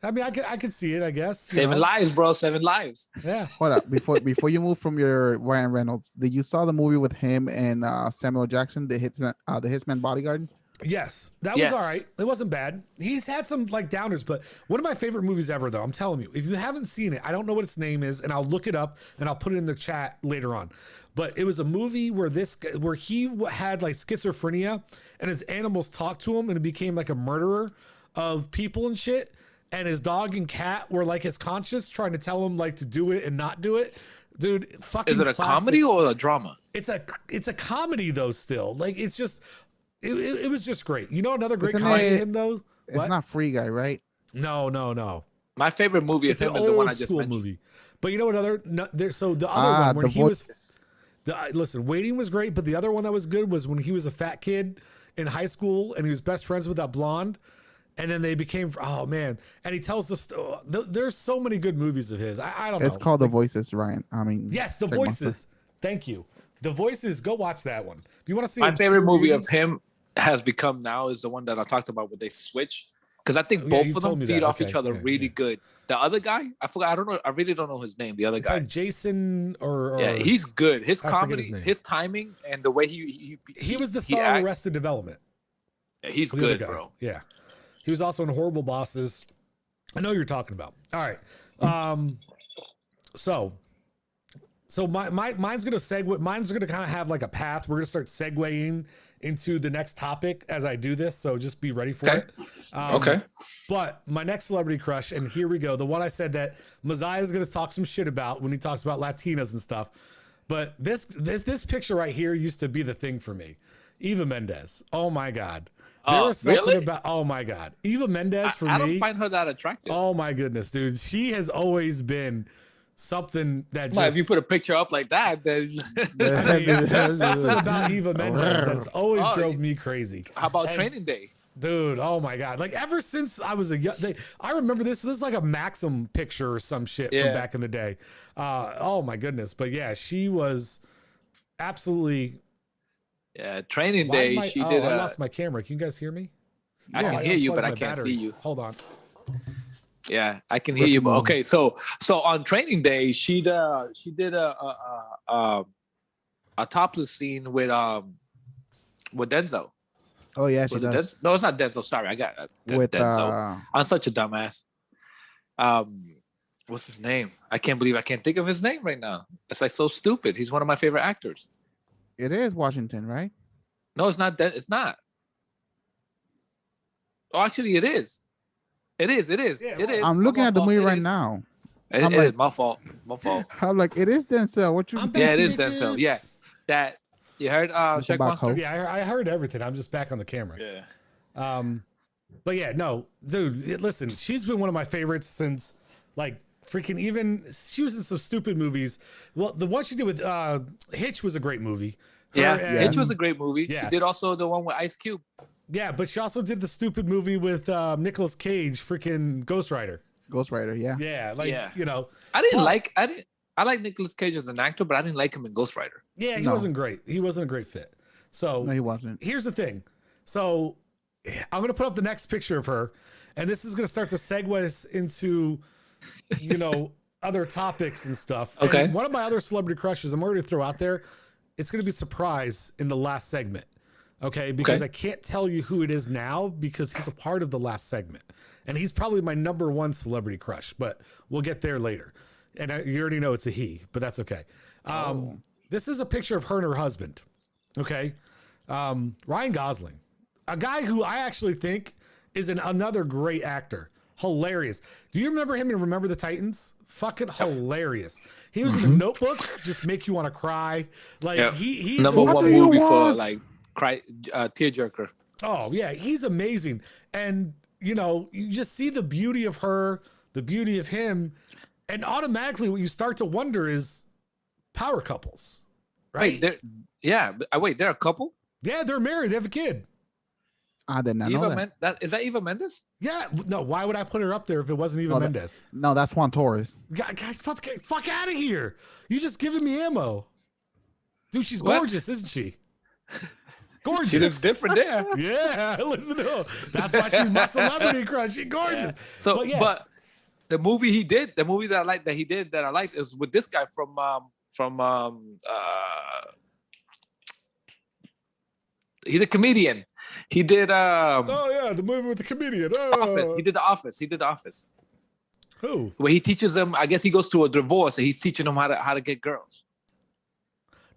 [SPEAKER 2] I mean, I could see it, I guess.
[SPEAKER 3] 7 lives, bro. 7 lives.
[SPEAKER 2] Yeah.
[SPEAKER 4] Hold up. Before you move from your Ryan Reynolds, did you saw the movie with him and Samuel Jackson, the Hitman Bodyguard?
[SPEAKER 2] Yes, that was all right. It wasn't bad. He's had some like downers, but one of my favorite movies ever, though. I'm telling you, if you haven't seen it, I don't know what its name is, and I'll look it up and I'll put it in the chat later on. But it was a movie where he had like schizophrenia, and his animals talked to him, and it became like a murderer of people and shit. And his dog and cat were like his conscience, trying to tell him like to do it and not do it. Dude, fucking.
[SPEAKER 3] Is it a comedy or a drama?
[SPEAKER 2] It's a comedy though. Still, like it's just. It was just great. You know another great
[SPEAKER 4] Isn't
[SPEAKER 2] comedy
[SPEAKER 4] it-
[SPEAKER 2] of him though?
[SPEAKER 4] It's
[SPEAKER 2] What?
[SPEAKER 4] not Free Guy, right?
[SPEAKER 2] No.
[SPEAKER 3] My favorite movie
[SPEAKER 2] It's
[SPEAKER 3] of
[SPEAKER 2] an
[SPEAKER 3] him is the one
[SPEAKER 2] old
[SPEAKER 3] I just
[SPEAKER 2] school
[SPEAKER 3] mentioned.
[SPEAKER 2] movie. But you know what so the other one when
[SPEAKER 4] The
[SPEAKER 2] he was
[SPEAKER 4] Voice.
[SPEAKER 2] listen, Waiting was great, but the other one that was good was when he was a fat kid in high school and he was best friends with that blonde. And then they became, oh man. And he tells there's so many good movies of his. I don't know.
[SPEAKER 4] It's called The Voices, Ryan. I mean,
[SPEAKER 2] Yes, The
[SPEAKER 4] Check Monster.
[SPEAKER 2] Voices. Thank you. The Voices, go watch that one. If you want to see
[SPEAKER 3] My favorite
[SPEAKER 2] obscure
[SPEAKER 3] movie
[SPEAKER 2] movies-
[SPEAKER 3] of him has become now is the one that I talked about where they switch. Because I think
[SPEAKER 2] Oh, yeah,
[SPEAKER 3] both
[SPEAKER 2] you
[SPEAKER 3] of
[SPEAKER 2] told
[SPEAKER 3] them
[SPEAKER 2] me
[SPEAKER 3] feed
[SPEAKER 2] that.
[SPEAKER 3] off
[SPEAKER 2] Okay,
[SPEAKER 3] each other
[SPEAKER 2] yeah,
[SPEAKER 3] really
[SPEAKER 2] yeah.
[SPEAKER 3] good. The other guy, I forgot. I don't know. I really don't know his name. The other
[SPEAKER 2] It's
[SPEAKER 3] guy.
[SPEAKER 2] like Jason or
[SPEAKER 3] Yeah, he's good. His
[SPEAKER 2] I forget
[SPEAKER 3] comedy,
[SPEAKER 2] his name.
[SPEAKER 3] his timing, and the way he
[SPEAKER 2] was the
[SPEAKER 3] he
[SPEAKER 2] star of
[SPEAKER 3] acts.
[SPEAKER 2] Arrested Development.
[SPEAKER 3] Yeah, he's
[SPEAKER 2] The other
[SPEAKER 3] good,
[SPEAKER 2] guy.
[SPEAKER 3] bro.
[SPEAKER 2] Yeah. He was also in Horrible Bosses. I know who you're talking about. All right. So mine's gonna segue. Mine's gonna kind of have like a path. We're gonna start segueing into the next topic as I do this. So just be ready for
[SPEAKER 3] Okay.
[SPEAKER 2] it.
[SPEAKER 3] Okay.
[SPEAKER 2] But my next celebrity crush, and here we go. The one I said that Messiah is gonna talk some shit about when he talks about Latinas and stuff. But this picture right here used to be the thing for me. Eva Mendes. Oh my God. There was something
[SPEAKER 3] really?
[SPEAKER 2] about, oh my God. Eva Mendes for
[SPEAKER 3] I
[SPEAKER 2] me.
[SPEAKER 3] don't find her that attractive.
[SPEAKER 2] Oh my goodness, dude. She has always been something that
[SPEAKER 3] Well,
[SPEAKER 2] just
[SPEAKER 3] if you put a picture up like that, then
[SPEAKER 2] I mean, there's something about Eva Mendes that's always
[SPEAKER 3] Oh,
[SPEAKER 2] drove me crazy.
[SPEAKER 3] how about
[SPEAKER 2] And-
[SPEAKER 3] Training Day?
[SPEAKER 2] Dude, oh my God. Like ever since I was a young, I remember this is like a Maxim picture or some shit from
[SPEAKER 3] Yeah.
[SPEAKER 2] back in the day. Oh my goodness. But yeah, she was absolutely.
[SPEAKER 3] Yeah, Training
[SPEAKER 2] Why
[SPEAKER 3] Day.
[SPEAKER 2] am I-
[SPEAKER 3] She
[SPEAKER 2] oh,
[SPEAKER 3] did.
[SPEAKER 2] I lost my camera. Can you guys hear me?
[SPEAKER 3] I
[SPEAKER 2] Oh,
[SPEAKER 3] can hear you,
[SPEAKER 2] unplugged
[SPEAKER 3] but I
[SPEAKER 2] my
[SPEAKER 3] can't
[SPEAKER 2] battery.
[SPEAKER 3] see you.
[SPEAKER 2] Hold on.
[SPEAKER 3] Yeah, I can hear you. But okay, so on Training Day, she did a topless scene with Denzel.
[SPEAKER 4] Oh yeah, she
[SPEAKER 3] Was it
[SPEAKER 4] does.
[SPEAKER 3] Denzel? No, it's not Denzel. Sorry, I got
[SPEAKER 4] With
[SPEAKER 3] Denzel. I'm such a dumbass. What's his name? I can't believe I can't think of his name right now. It's like so stupid. He's one of my favorite actors.
[SPEAKER 4] it is Washington, right?
[SPEAKER 3] No, it's not. It's not. Oh, actually, it is. It is.
[SPEAKER 2] Yeah,
[SPEAKER 3] It is.
[SPEAKER 4] I'm looking
[SPEAKER 3] My
[SPEAKER 4] at the
[SPEAKER 3] fault.
[SPEAKER 4] movie
[SPEAKER 3] It
[SPEAKER 4] right
[SPEAKER 3] is.
[SPEAKER 4] now.
[SPEAKER 3] It
[SPEAKER 4] I'm
[SPEAKER 3] is
[SPEAKER 4] like-
[SPEAKER 3] my fault. My fault.
[SPEAKER 4] I'm like, it is Denzel. What you?
[SPEAKER 2] I'm
[SPEAKER 3] Yeah,
[SPEAKER 2] back,
[SPEAKER 3] it is
[SPEAKER 2] bitches.
[SPEAKER 3] Denzel. Yeah. That you heard? Check
[SPEAKER 4] back
[SPEAKER 3] Monster.
[SPEAKER 4] home.
[SPEAKER 2] Yeah, I heard everything. I'm just back on the camera.
[SPEAKER 3] Yeah.
[SPEAKER 2] But yeah, no, dude, listen, she's been one of my favorites since like freaking even she was in some stupid movies. Well, the one she did with Hitch was a great movie. Her
[SPEAKER 3] Yeah,
[SPEAKER 2] and-
[SPEAKER 3] Hitch was a great movie.
[SPEAKER 2] Yeah.
[SPEAKER 3] She did also the one with Ice Cube.
[SPEAKER 2] Yeah, but she also did the stupid movie with Nicolas Cage, freaking Ghost Rider.
[SPEAKER 4] Ghost Rider. Yeah.
[SPEAKER 2] Yeah, like
[SPEAKER 3] Yeah.
[SPEAKER 2] you know,
[SPEAKER 3] I like Nicolas Cage as an actor, but I didn't like him in Ghost Rider.
[SPEAKER 2] yeah, he
[SPEAKER 4] No.
[SPEAKER 2] wasn't great. He wasn't a great fit. So
[SPEAKER 4] No, he wasn't.
[SPEAKER 2] here's the thing. So I'm gonna put up the next picture of her, and this is gonna start to segue us into, you know, other topics and stuff. And
[SPEAKER 3] Okay.
[SPEAKER 2] one of my other celebrity crushes, I'm already throw out there. It's gonna be a surprise in the last segment. Okay, because
[SPEAKER 3] Okay.
[SPEAKER 2] I can't tell you who it is now because he's a part of the last segment, and he's probably my number one celebrity crush. But we'll get there later. And you already know it's a he, but that's okay. This is a picture of her and her husband. Okay, Ryan Gosling, a guy who I actually think is another great actor. Hilarious. Do you remember him in Remember the Titans? Fucking hilarious. He was in The Notebook, just make you want to cry. Like he's
[SPEAKER 3] number one movie for like cry tearjerker.
[SPEAKER 2] Oh yeah, he's amazing. And you know, you just see the beauty of her, the beauty of him, and automatically what you start to wonder is power couples. Right?
[SPEAKER 3] Wait, they're a couple?
[SPEAKER 2] Yeah, they're married. They have a kid.
[SPEAKER 4] I did not know that.
[SPEAKER 3] Is that Eva Mendes?
[SPEAKER 2] Yeah. No, why would I put her up there if it wasn't Eva Mendes?
[SPEAKER 4] No, that's Juan Torres.
[SPEAKER 2] Guys, fuck out of here. You just giving me ammo. Dude, she's gorgeous, isn't she? Gorgeous.
[SPEAKER 3] She looks different there.
[SPEAKER 2] Yeah, listen to her. That's why she's my celebrity crush. She's gorgeous.
[SPEAKER 3] Yeah. So, but the movie he did, the movie that I liked, that I liked, is with this guy from he's a comedian. He did
[SPEAKER 2] the movie with the comedian.
[SPEAKER 3] Office. He did the Office.
[SPEAKER 2] Who?
[SPEAKER 3] Where he teaches them, I guess he goes to a divorce and he's teaching them how to get girls.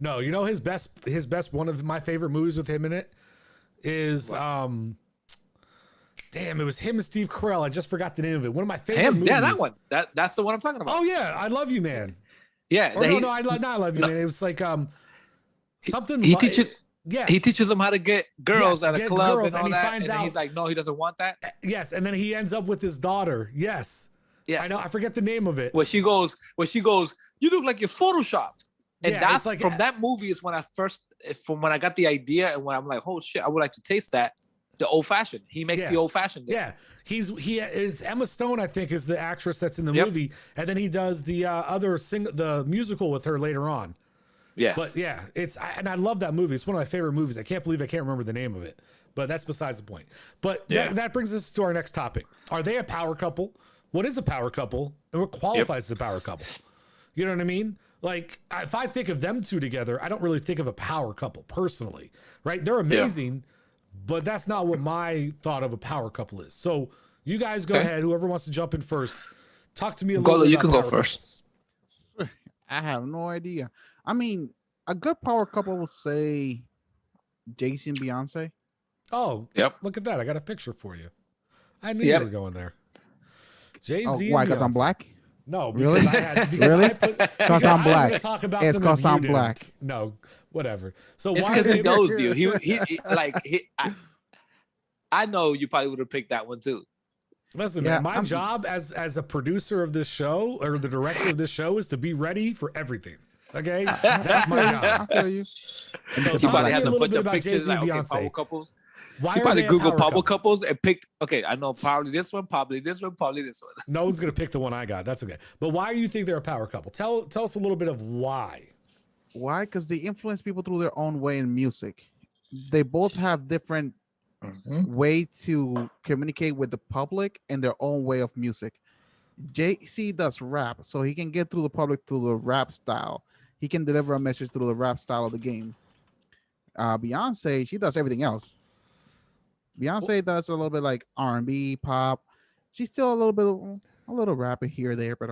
[SPEAKER 2] No, you know his best one of my favorite movies with him in it is damn, it was him and Steve Carell. I just forgot the name of it. One of my favorite movies.
[SPEAKER 3] Yeah, that one. That's the one I'm talking about.
[SPEAKER 2] Oh yeah, I Love You, Man.
[SPEAKER 3] Yeah.
[SPEAKER 2] I Love You, Man. It was like something
[SPEAKER 3] he teaches.
[SPEAKER 2] Yes.
[SPEAKER 3] He teaches them how to get girls at a club and all that.
[SPEAKER 2] And
[SPEAKER 3] then he's like, no, he doesn't want that.
[SPEAKER 2] Yes. And then he ends up with his daughter. Yes.
[SPEAKER 3] Yes.
[SPEAKER 2] I know. I forget the name of it.
[SPEAKER 3] Where she goes, you look like you're photoshopped. And that's
[SPEAKER 2] like,
[SPEAKER 3] from that movie is when I got the idea and when I'm like, oh shit, I would like to taste that. The old fashioned. He makes the old fashioned.
[SPEAKER 2] Yeah. He is Emma Stone, I think, is the actress that's in the movie. And then he does the the musical with her later on.
[SPEAKER 3] Yes.
[SPEAKER 2] But yeah, and I love that movie. It's one of my favorite movies. I can't believe I can't remember the name of it, but that's besides the point. But that brings us to our next topic. Are they a power couple? What is a power couple? And what qualifies as a power couple? You know what I mean? Like, if I think of them two together, I don't really think of a power couple personally, right? They're amazing, but that's not what my thought of a power couple is. So you guys go ahead. Whoever wants to jump in first, talk to me a little bit.
[SPEAKER 3] You can go first.
[SPEAKER 4] I have no idea. I mean, a good power couple will say Jay-Z and Beyonce.
[SPEAKER 2] Oh, look at that. I got a picture for you. I knew you were going there. Jay-Z.
[SPEAKER 4] Why? Because I'm black?
[SPEAKER 2] No,
[SPEAKER 4] really? Because I'm black. It's because I'm black.
[SPEAKER 2] No, whatever. So
[SPEAKER 3] it's because he knows you. I know you probably would have picked that one too.
[SPEAKER 2] Listen, man, my job as a producer of this show or the director of this show is to be ready for everything. Okay, that's my job.
[SPEAKER 4] I feel you.
[SPEAKER 2] So
[SPEAKER 3] he probably has a bunch of pictures like power couples.
[SPEAKER 2] Why
[SPEAKER 3] he probably Googled power couples and picked. Okay, I know probably this one, probably this one, probably this one.
[SPEAKER 2] No one's gonna pick the one I got. That's okay. But why do you think they're a power couple? Tell us a little bit of why.
[SPEAKER 4] Why? Because they influence people through their own way in music. They both have different way to communicate with the public and their own way of music. Jay-Z does rap, so he can get through the public through the rap style. He can deliver a message through the rap style of the game. Beyonce, she does everything else. Beyonce does a little bit like R&B, pop. She's still a little rapper here or there, but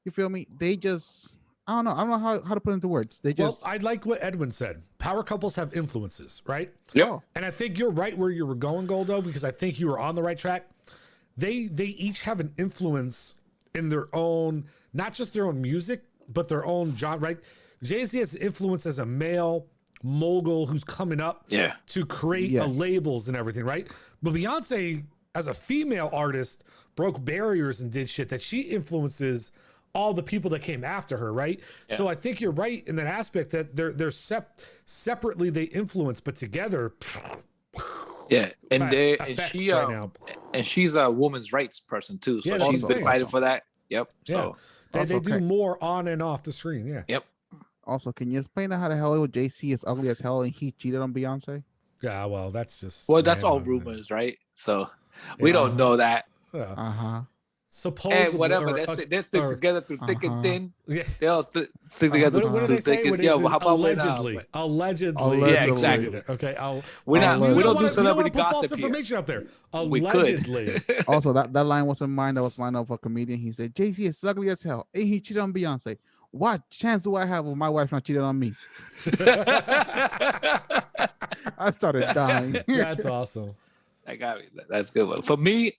[SPEAKER 4] you feel me? They just, I don't know how to put it into words. They just.
[SPEAKER 2] Well, I like what Edwin said. Power couples have influences, right?
[SPEAKER 3] Yeah.
[SPEAKER 2] And I think you're right where you were going, Goldo, because I think you were on the right track. They each have an influence in their own, not just their own music, but their own genre, right? Jay-Z has influence as a male mogul who's coming up to create labels and everything, right? But Beyonce, as a female artist, broke barriers and did shit that she influences all the people that came after her, right? Yeah. So I think you're right in that aspect that they're separately they influence, but together.
[SPEAKER 3] Yeah, and she's a women's rights person too, so she's been fighting for that. Yep. So
[SPEAKER 2] they do more on and off the screen. Yeah.
[SPEAKER 3] Yep.
[SPEAKER 4] Also, can you explain how the hell JC is ugly as hell and he cheated on Beyonce?
[SPEAKER 2] Yeah, well, that's just
[SPEAKER 3] that's all rumors, right? So we don't know that.
[SPEAKER 2] Supposedly,
[SPEAKER 3] and whatever they stick together through thick and thin. Yes, they all stick together through thick and thin. How about
[SPEAKER 2] allegedly?
[SPEAKER 3] Yeah, exactly.
[SPEAKER 2] Okay,
[SPEAKER 3] we don't do celebrity gossip
[SPEAKER 2] false information out there.
[SPEAKER 3] Allegedly.
[SPEAKER 2] We could.
[SPEAKER 4] Also, that line wasn't mine. That was line of a comedian. He said, "Jay-Z is ugly as hell, and he cheated on Beyonce. What chance do I have with my wife not cheating on me?" I started dying.
[SPEAKER 2] That's awesome.
[SPEAKER 3] That got me. That's a good one. For me,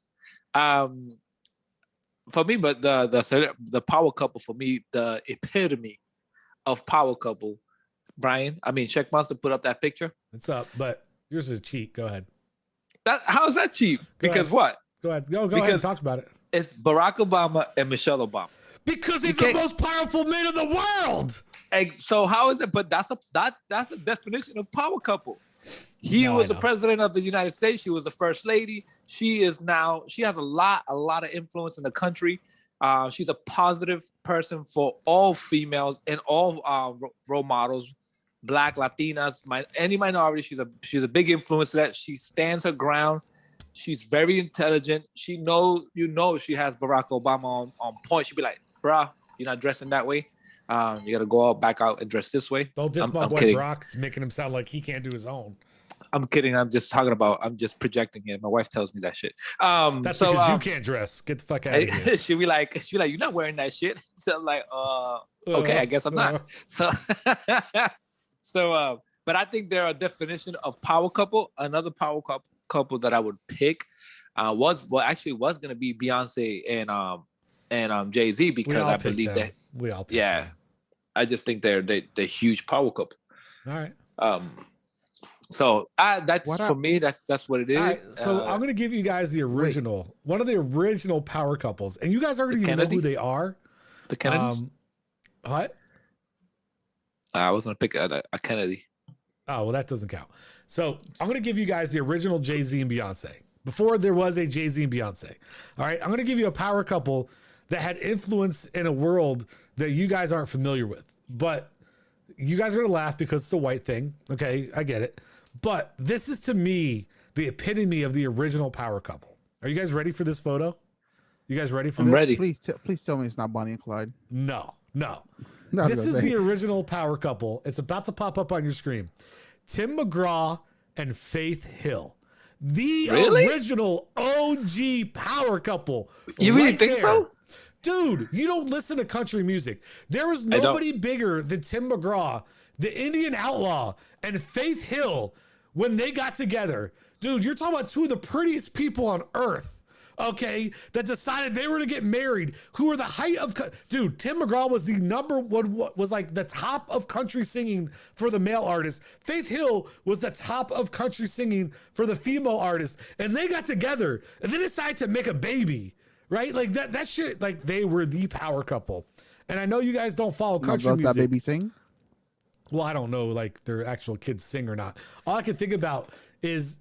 [SPEAKER 3] For me, but the power couple for me, the epitome of power couple, Brian. I mean, Check Monster put up that picture.
[SPEAKER 2] It's up, but yours is cheap. Go ahead.
[SPEAKER 3] How is that cheap? Because what?
[SPEAKER 2] Go ahead. Go ahead and talk about it.
[SPEAKER 3] It's Barack Obama and Michelle Obama.
[SPEAKER 2] Because he's the most powerful man in the world.
[SPEAKER 3] So how is it? But that's a definition of power couple. He was the president of the United States. She was the first lady. She has a lot of influence in the country. She's a positive person for all females and all role models, Black, Latinas, any minority. She's a big influence to that. She stands her ground. She's very intelligent. She knows, she has Barack Obama on point. She'd be like, bruh, you're not dressing that way. You got to go back out and dress this way.
[SPEAKER 2] Don't diss my boy Barack. It's making him sound like he can't do his own.
[SPEAKER 3] I'm kidding. I'm just projecting it. My wife tells me that shit.
[SPEAKER 2] That's because you can't dress. Get the fuck out of here.
[SPEAKER 3] She'll be like, you're not wearing that shit. So I'm like, okay, I guess I'm not. But I think they're a definition of power couple. Another power couple that I would pick was going to be Beyonce and Jay-Z, because I believe that
[SPEAKER 2] we all pick them.
[SPEAKER 3] I just think they're huge power couple.
[SPEAKER 2] All right.
[SPEAKER 3] So that's for me. That's what it is.
[SPEAKER 2] Right, so I'm going to give you guys the original, one of the original power couples, and you guys already know who they are.
[SPEAKER 3] The Kennedys.
[SPEAKER 2] What?
[SPEAKER 3] I was going to pick a Kennedy.
[SPEAKER 2] Oh, well, that doesn't count. So I'm going to give you guys the original Jay-Z and Beyonce. Before there was a Jay-Z and Beyonce. All right. I'm going to give you a power couple that had influence in a world that you guys aren't familiar with. But you guys are going to laugh because it's a white thing. Okay. I get it. But this is, to me, the epitome of the original power couple. Are you guys ready for this photo? You guys ready for this?
[SPEAKER 3] I'm ready.
[SPEAKER 4] Please tell me it's not Bonnie and Clyde.
[SPEAKER 2] No. This is the original power couple. It's about to pop up on your screen. Tim McGraw and Faith Hill. The original OG power couple.
[SPEAKER 3] You really think so?
[SPEAKER 2] Dude, you don't listen to country music. There was nobody bigger than Tim McGraw, the Indian Outlaw, and Faith Hill when they got together. Dude, you're talking about two of the prettiest people on earth. Okay, that decided they were to get married, who were the height of, dude, Tim McGraw was the number one, was like the top of country singing for the male artist. Faith Hill was the top of country singing for the female artist. And they got together and they decided to make a baby, right? Like that shit, like they were the power couple. And I know you guys don't follow country music.
[SPEAKER 4] Does that baby sing?
[SPEAKER 2] Well, I don't know, like their actual kids sing or not. All I can think about is,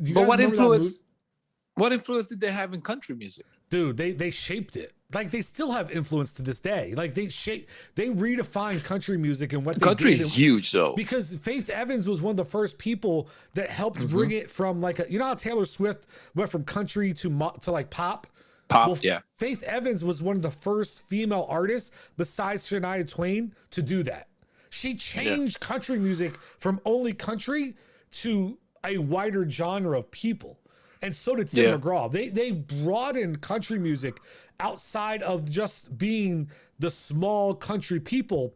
[SPEAKER 3] what influence did they have in country music?
[SPEAKER 2] Dude, they shaped it. Like they still have influence to this day. Like they redefined country music and what
[SPEAKER 3] country is huge though.
[SPEAKER 2] Because Faith Evans was one of the first people that helped bring it from like you know how Taylor Swift went from country to like pop.
[SPEAKER 3] Yeah.
[SPEAKER 2] Faith Evans was one of the first female artists besides Shania Twain to do that. She changed country music from only country to a wider genre of people. And so did Tim McGraw. They broadened country music outside of just being the small country people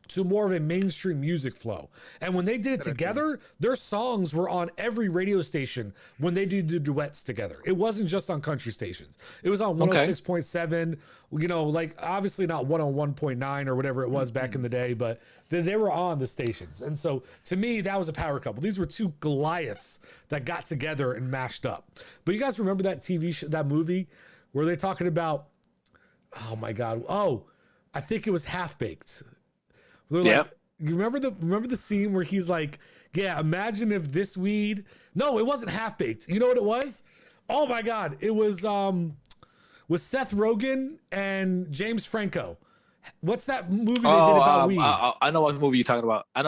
[SPEAKER 2] to more of a mainstream music flow. And when they did it together, their songs were on every radio station when they did the duets together. It wasn't just on country stations. It was on 106.7, you know, like obviously not 101.9 or whatever it was back in the day, but they were on the stations. And so to me, that was a power couple. These were two Goliaths that got together and mashed up. But you guys remember that TV show, that movie where they talking about, oh my God. Oh, I think it was Half Baked. Like, you remember the scene where he's like, yeah, imagine if this weed, no, it wasn't Half Baked. You know what it was? Oh my God. It was with Seth Rogen and James Franco. What's that movie they did about weed?
[SPEAKER 3] I know what movie you're talking about. I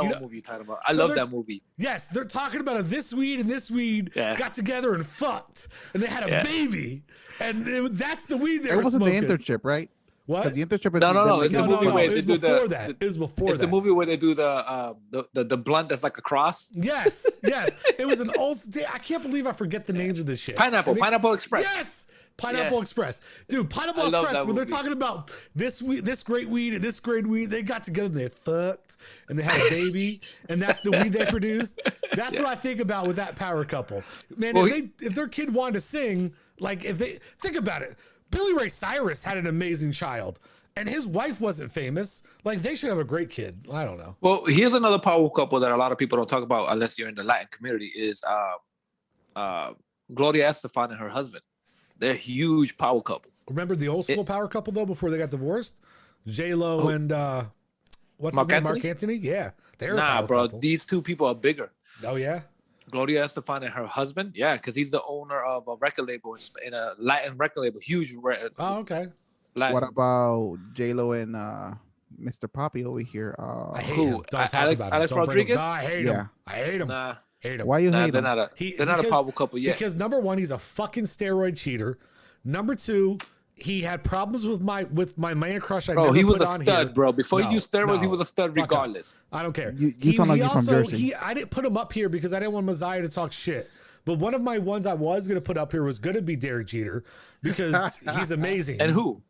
[SPEAKER 3] love that movie.
[SPEAKER 2] Yes, they're talking about if this weed and this weed got together and fucked, and they had a baby, and that's the weed they were smoking.
[SPEAKER 4] It wasn't the internship, right?
[SPEAKER 2] What?
[SPEAKER 4] The internship is
[SPEAKER 3] no. It's the movie where they do
[SPEAKER 2] that. It was before that.
[SPEAKER 3] It's the movie where they do the blunt that's like a cross.
[SPEAKER 2] Yes. It was an old. I can't believe I forget the names of this shit.
[SPEAKER 3] Pineapple Express.
[SPEAKER 2] Yes. Pineapple
[SPEAKER 3] Yes.
[SPEAKER 2] Express, dude. Pineapple
[SPEAKER 3] I love
[SPEAKER 2] Express.
[SPEAKER 3] that
[SPEAKER 2] When they're
[SPEAKER 3] movie.
[SPEAKER 2] talking about this great weed and this great weed, they got together and they fucked and they had a baby, and that's the weed they produced. That's what I think about with that power couple. Man,
[SPEAKER 3] Well,
[SPEAKER 2] if their kid wanted to sing, like if they think about it, Billy Ray Cyrus had an amazing child, and his wife wasn't famous. Like they should have a great kid. I don't know.
[SPEAKER 3] Well, here's another power couple that a lot of people don't talk about unless you're in the Latin community is Gloria Estefan and her husband. They're a huge power couple.
[SPEAKER 2] Remember the old school power couple though before they got divorced? J-Lo and what's his name? Mark Anthony? Yeah. They're a power
[SPEAKER 3] bro.
[SPEAKER 2] couple.
[SPEAKER 3] These two people are bigger.
[SPEAKER 2] Oh yeah.
[SPEAKER 3] Gloria Estefan and her husband, yeah, because he's the owner of a record label in a Latin record label, huge.
[SPEAKER 2] Oh, okay.
[SPEAKER 3] Latin.
[SPEAKER 4] What about J-Lo and Mr. Poppy over here?
[SPEAKER 2] I hate
[SPEAKER 3] Who?
[SPEAKER 2] him. Don't talk
[SPEAKER 3] Alex-
[SPEAKER 2] about him.
[SPEAKER 3] Alex
[SPEAKER 2] Don't bring him.
[SPEAKER 3] Rodriguez?
[SPEAKER 2] No, I hate
[SPEAKER 4] Yeah.
[SPEAKER 2] him. I hate him.
[SPEAKER 3] Nah,
[SPEAKER 2] Hate him.
[SPEAKER 4] Why you hate
[SPEAKER 3] they're
[SPEAKER 4] him?
[SPEAKER 3] not a power couple yet.
[SPEAKER 2] Because number one, he's a fucking steroid cheater. Number two, he had problems with my man crush.
[SPEAKER 3] Bro, he was a
[SPEAKER 2] on
[SPEAKER 3] stud,
[SPEAKER 2] here.
[SPEAKER 3] bro. Before
[SPEAKER 2] No,
[SPEAKER 3] he used steroids, he
[SPEAKER 2] no.
[SPEAKER 3] was a stud
[SPEAKER 2] Fuck up.
[SPEAKER 3] regardless.
[SPEAKER 2] I don't care.
[SPEAKER 4] You sound like you're from Jersey.
[SPEAKER 2] I didn't put him up here because I didn't want Messiah to talk shit. But one of my ones I was going to put up here was going to be Derek Jeter because he's amazing.
[SPEAKER 3] And who?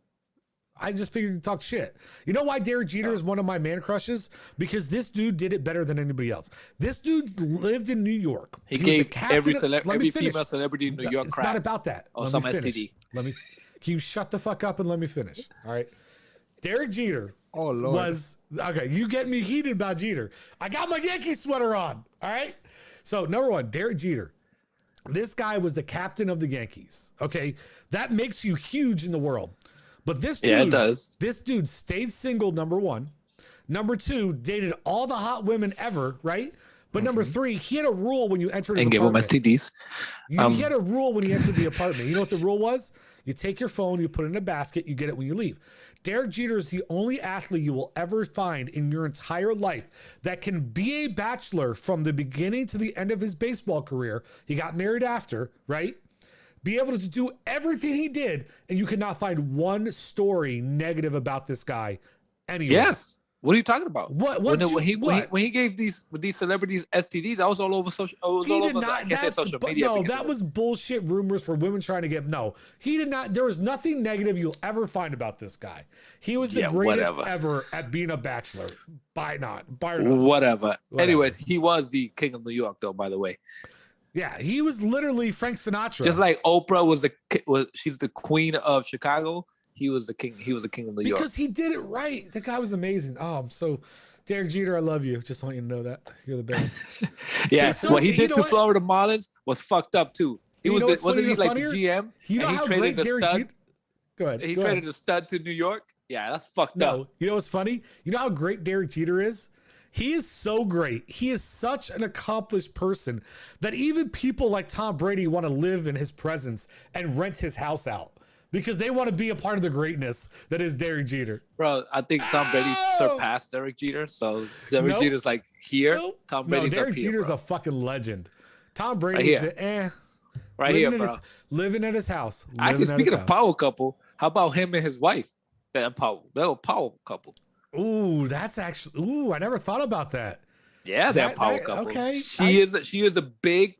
[SPEAKER 2] I just figured he'd talk shit. You know why Derek Jeter is one of my man crushes? Because this dude did it better than anybody else. This dude lived in New York.
[SPEAKER 3] He
[SPEAKER 2] was the
[SPEAKER 3] gave
[SPEAKER 2] captain
[SPEAKER 3] every
[SPEAKER 2] of- let me
[SPEAKER 3] every
[SPEAKER 2] finish.
[SPEAKER 3] female celebrity in New York
[SPEAKER 2] It's
[SPEAKER 3] crabs.
[SPEAKER 2] not about that.
[SPEAKER 3] Or
[SPEAKER 2] Let
[SPEAKER 3] some
[SPEAKER 2] me finish.
[SPEAKER 3] STD.
[SPEAKER 2] Can you shut the fuck up and let me finish? All right. Derek Jeter
[SPEAKER 4] Oh, Lord.
[SPEAKER 2] was okay. You get me heated about Jeter. I got my Yankee sweater on. All right. So number one, Derek Jeter. This guy was the captain of the Yankees. Okay, that makes you huge in the world. But this dude,
[SPEAKER 3] Yeah, it does.
[SPEAKER 2] This dude stayed single. Number one. Number two, dated all the hot women ever. Right. But number three, he had a rule when you entered his
[SPEAKER 3] And give them
[SPEAKER 2] apartment.
[SPEAKER 3] STDs.
[SPEAKER 2] He had a rule when he entered the apartment. You know what the rule was? You take your phone, you put it in a basket, you get it when you leave. Derek Jeter is the only athlete you will ever find in your entire life that can be a bachelor from the beginning to the end of his baseball career. He got married after, right? Be able to do everything he did, and you could not find one story negative about this guy anywhere.
[SPEAKER 3] Yes. What are you talking about?
[SPEAKER 2] What
[SPEAKER 3] When
[SPEAKER 2] you- what?
[SPEAKER 3] he gave these celebrities STDs, I was all over social. I was
[SPEAKER 2] He
[SPEAKER 3] all
[SPEAKER 2] did
[SPEAKER 3] over.
[SPEAKER 2] not.
[SPEAKER 3] I can't say
[SPEAKER 2] That's
[SPEAKER 3] social
[SPEAKER 2] bu-
[SPEAKER 3] media.
[SPEAKER 2] No,
[SPEAKER 3] because
[SPEAKER 2] that was bullshit rumors for women trying to get. No, he did not. There was nothing negative you'll ever find about this guy. He was the
[SPEAKER 3] Yeah,
[SPEAKER 2] greatest
[SPEAKER 3] whatever.
[SPEAKER 2] ever at being a bachelor. By not.
[SPEAKER 3] Whatever. Anyways, he was the king of New York, though. By the way,
[SPEAKER 2] Yeah, he was literally Frank Sinatra.
[SPEAKER 3] just like Oprah was she's the queen of Chicago. He was the king. He was the king of New York.
[SPEAKER 2] because he did it right. The guy was amazing. Oh, I'm so. Derek Jeter, I love you. Just want you to know that you're the best.
[SPEAKER 3] Yeah,
[SPEAKER 2] He's so-
[SPEAKER 3] what he
[SPEAKER 2] you
[SPEAKER 3] did
[SPEAKER 2] know
[SPEAKER 3] to
[SPEAKER 2] what?
[SPEAKER 3] Florida Marlins was fucked up too. He
[SPEAKER 2] You
[SPEAKER 3] was
[SPEAKER 2] know what's
[SPEAKER 3] wasn't he
[SPEAKER 2] funny-
[SPEAKER 3] like the
[SPEAKER 2] funnier?
[SPEAKER 3] GM?
[SPEAKER 2] You know
[SPEAKER 3] and
[SPEAKER 2] how
[SPEAKER 3] he traded
[SPEAKER 2] great
[SPEAKER 3] the
[SPEAKER 2] Derek
[SPEAKER 3] stud.
[SPEAKER 2] Jeter. Go ahead.
[SPEAKER 3] He
[SPEAKER 2] go ahead.
[SPEAKER 3] traded the stud to New York. Yeah, that's fucked
[SPEAKER 2] No,
[SPEAKER 3] up.
[SPEAKER 2] you know what's funny? You know how great Derek Jeter is? He is so great. He is such an accomplished person that even people like Tom Brady want to live in his presence and rent his house out because they want to be a part of the greatness that is Derek Jeter.
[SPEAKER 3] Bro, I think Tom Brady surpassed Derek Jeter. So Derek
[SPEAKER 2] Nope.
[SPEAKER 3] Jeter's like here.
[SPEAKER 2] Nope.
[SPEAKER 3] Tom
[SPEAKER 2] No,
[SPEAKER 3] Brady's
[SPEAKER 2] Derek
[SPEAKER 3] up here,
[SPEAKER 2] Jeter's
[SPEAKER 3] bro.
[SPEAKER 2] a fucking legend. Tom Brady's
[SPEAKER 3] here. Right here, bro.
[SPEAKER 2] Living at his house.
[SPEAKER 3] Actually,
[SPEAKER 2] Living at
[SPEAKER 3] speaking
[SPEAKER 2] his
[SPEAKER 3] of
[SPEAKER 2] house.
[SPEAKER 3] power couple, how about him and his wife? They're a power couple.
[SPEAKER 2] Ooh, that's actually. Ooh, I never thought about that.
[SPEAKER 3] Yeah, they're a
[SPEAKER 2] That-
[SPEAKER 3] power
[SPEAKER 2] that-
[SPEAKER 3] couple.
[SPEAKER 2] okay.
[SPEAKER 3] She is a big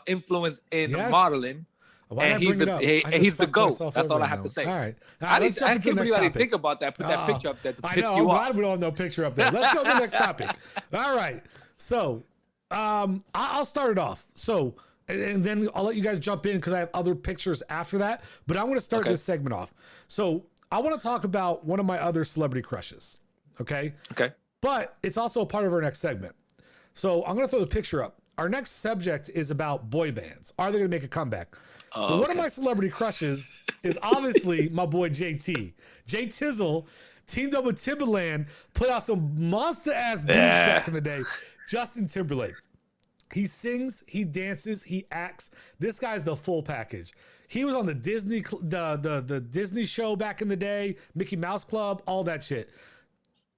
[SPEAKER 3] influence in
[SPEAKER 2] Yes.
[SPEAKER 3] modeling.
[SPEAKER 2] Why did
[SPEAKER 3] And
[SPEAKER 2] I
[SPEAKER 3] he's
[SPEAKER 2] bring it
[SPEAKER 3] the-
[SPEAKER 2] up?
[SPEAKER 3] he-
[SPEAKER 2] I
[SPEAKER 3] and he's
[SPEAKER 2] just
[SPEAKER 3] the
[SPEAKER 2] fucked
[SPEAKER 3] GOAT.
[SPEAKER 2] myself
[SPEAKER 3] That's
[SPEAKER 2] over
[SPEAKER 3] all I
[SPEAKER 2] right
[SPEAKER 3] have
[SPEAKER 2] now.
[SPEAKER 3] to say.
[SPEAKER 2] All right.
[SPEAKER 3] I
[SPEAKER 2] let's jump
[SPEAKER 3] can't
[SPEAKER 2] into the
[SPEAKER 3] believe
[SPEAKER 2] next
[SPEAKER 3] I didn't
[SPEAKER 2] topic.
[SPEAKER 3] think about that. Put that picture up there to
[SPEAKER 2] I
[SPEAKER 3] piss
[SPEAKER 2] know.
[SPEAKER 3] you
[SPEAKER 2] I'm
[SPEAKER 3] off.
[SPEAKER 2] glad we don't have no picture up there. Let's go to the next topic. All right. So, I'll start it off. So, and then I'll let you guys jump in because I have other pictures after that. But I'm going to start
[SPEAKER 3] Okay.
[SPEAKER 2] this segment off. So, I want to talk about one of my other celebrity crushes. Okay.
[SPEAKER 3] Okay.
[SPEAKER 2] But it's also a part of our next segment. So, I'm going to throw the picture up. Our next subject is about boy bands. Are they going to make a comeback? But one of
[SPEAKER 3] okay.
[SPEAKER 2] my celebrity crushes is obviously my boy JT. Jay Tizzle teamed up with Timbaland, put out some monster ass beats back in the day. Justin Timberlake. He sings, he dances, he acts. This guy's the full package. He was on the Disney the Disney show back in the day, Mickey Mouse Club, all that shit.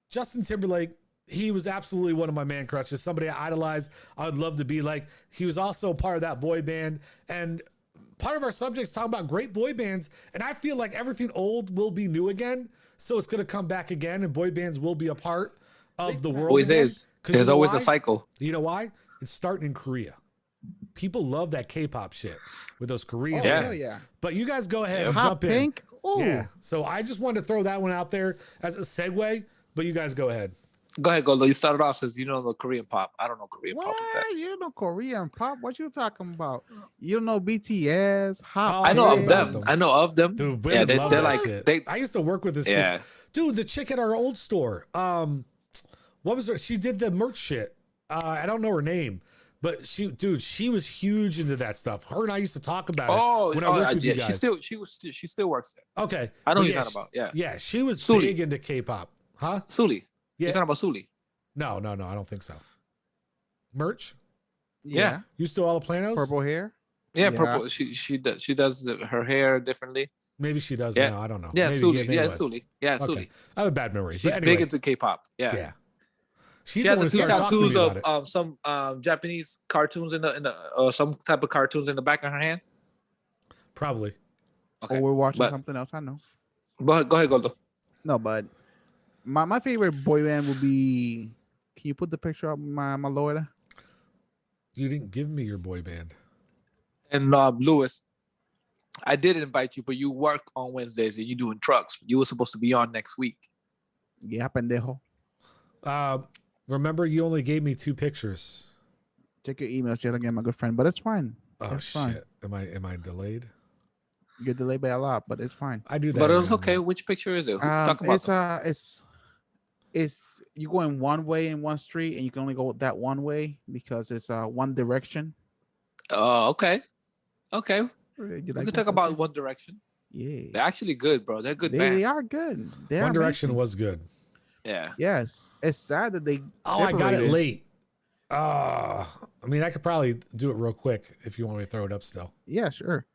[SPEAKER 2] Justin Timberlake, he was absolutely one of my man crushes, somebody I idolized. I would love to be like. He was also part of that boy band. And part of our subject is talking about great boy bands. And I feel like everything old will be new again. So it's going to come back again, and boy bands will be a part of the world.
[SPEAKER 3] Always
[SPEAKER 2] again.
[SPEAKER 3] is.
[SPEAKER 2] 'Cause
[SPEAKER 3] There's
[SPEAKER 2] you know
[SPEAKER 3] always
[SPEAKER 2] why?
[SPEAKER 3] a cycle.
[SPEAKER 2] You know why? It's starting in Korea. people love that K-pop shit with those Korean
[SPEAKER 3] Yeah.
[SPEAKER 2] bands.
[SPEAKER 4] yeah.
[SPEAKER 2] But you guys go ahead and
[SPEAKER 4] Hot
[SPEAKER 2] jump in.
[SPEAKER 4] Pink. Ooh.
[SPEAKER 2] Yeah. So I just wanted to throw that one out there as a segue, but you guys go ahead.
[SPEAKER 3] Go ahead, Goldo. You started off since you don't know Korean pop. I don't know Korean pop like that.
[SPEAKER 4] What? You don't know Korean pop? What you talking about? You don't know BTS? Hot
[SPEAKER 3] I know
[SPEAKER 2] yeah,
[SPEAKER 3] of them.
[SPEAKER 2] them.
[SPEAKER 3] I know of them.
[SPEAKER 2] Dude,
[SPEAKER 3] Yeah,
[SPEAKER 2] women love
[SPEAKER 3] they're
[SPEAKER 2] that
[SPEAKER 3] like
[SPEAKER 2] shit.
[SPEAKER 3] they.
[SPEAKER 2] I used to work with this
[SPEAKER 3] Yeah.
[SPEAKER 2] chick. Dude, the chick at our old store. What was her? She did the merch shit. I don't know her name, but she was huge into that stuff. Her and I used to talk about it when I worked with you guys.
[SPEAKER 3] She still works there.
[SPEAKER 2] Okay.
[SPEAKER 3] I know
[SPEAKER 2] But
[SPEAKER 3] who you're
[SPEAKER 2] yeah,
[SPEAKER 3] talking about. Yeah.
[SPEAKER 2] Yeah, she was
[SPEAKER 3] Suli.
[SPEAKER 2] big into K-pop. Huh?
[SPEAKER 3] Suli.
[SPEAKER 2] Yeah.
[SPEAKER 3] You're talking about Suli.
[SPEAKER 2] No, I don't think so. Merch?
[SPEAKER 3] Yeah.
[SPEAKER 2] You still all the planos?
[SPEAKER 4] Purple hair.
[SPEAKER 3] Yeah,
[SPEAKER 4] Yeah.
[SPEAKER 3] purple. She does her hair differently.
[SPEAKER 2] Maybe she does
[SPEAKER 3] Yeah.
[SPEAKER 2] now. I don't know.
[SPEAKER 3] Yeah,
[SPEAKER 2] Maybe,
[SPEAKER 3] Suli.
[SPEAKER 2] maybe
[SPEAKER 3] Yeah,
[SPEAKER 2] it was.
[SPEAKER 3] Suli. Yeah,
[SPEAKER 2] Okay.
[SPEAKER 3] Suli.
[SPEAKER 2] I have a bad memory.
[SPEAKER 3] She's
[SPEAKER 2] but anyway,
[SPEAKER 3] big into K-pop. Yeah.
[SPEAKER 2] yeah. She's
[SPEAKER 3] She
[SPEAKER 2] the
[SPEAKER 3] has
[SPEAKER 2] one
[SPEAKER 3] the
[SPEAKER 2] who
[SPEAKER 3] two
[SPEAKER 2] started talking to me
[SPEAKER 3] tattoos
[SPEAKER 2] about
[SPEAKER 3] of some Japanese cartoons in the some type of cartoons in the back of her hand.
[SPEAKER 2] it. Probably.
[SPEAKER 3] Okay.
[SPEAKER 4] Or we're watching
[SPEAKER 3] But-
[SPEAKER 4] something else. I know.
[SPEAKER 3] Go ahead, Goldo.
[SPEAKER 4] No, but my favorite boy band would be. Can you put the picture up, my lord?
[SPEAKER 2] You didn't give me your boy band.
[SPEAKER 3] And Lewis, I did invite you, but you work on Wednesdays and you doing trucks. You were supposed to be on next week.
[SPEAKER 4] Yeah, pendejo.
[SPEAKER 2] Remember, you only gave me 2 pictures.
[SPEAKER 4] Check your emails, check again, my good friend. But it's fine.
[SPEAKER 2] Oh
[SPEAKER 4] It's
[SPEAKER 2] shit!
[SPEAKER 4] fine.
[SPEAKER 2] Am I delayed?
[SPEAKER 4] You're delayed by a lot, but it's fine.
[SPEAKER 2] I do that.
[SPEAKER 3] But it
[SPEAKER 2] every
[SPEAKER 3] was
[SPEAKER 2] now and
[SPEAKER 3] okay.
[SPEAKER 2] then.
[SPEAKER 3] Which picture is it? Talk about
[SPEAKER 4] It's you go in one way in one street, and you can only go that one way because it's one direction.
[SPEAKER 3] Oh, okay. Okay.
[SPEAKER 4] You
[SPEAKER 3] We
[SPEAKER 4] like
[SPEAKER 3] can
[SPEAKER 4] that?
[SPEAKER 3] talk about One Direction.
[SPEAKER 4] Yeah,
[SPEAKER 3] They're actually good, bro. They're good
[SPEAKER 4] they
[SPEAKER 3] band.
[SPEAKER 4] are good. They're
[SPEAKER 2] One Direction
[SPEAKER 4] amazing.
[SPEAKER 2] was good.
[SPEAKER 3] Yeah.
[SPEAKER 4] Yes, it's sad that they.
[SPEAKER 2] Oh, I got it
[SPEAKER 4] separated.
[SPEAKER 2] late. I mean, I could probably do it real quick if you want me to throw it up still.
[SPEAKER 4] Yeah, sure.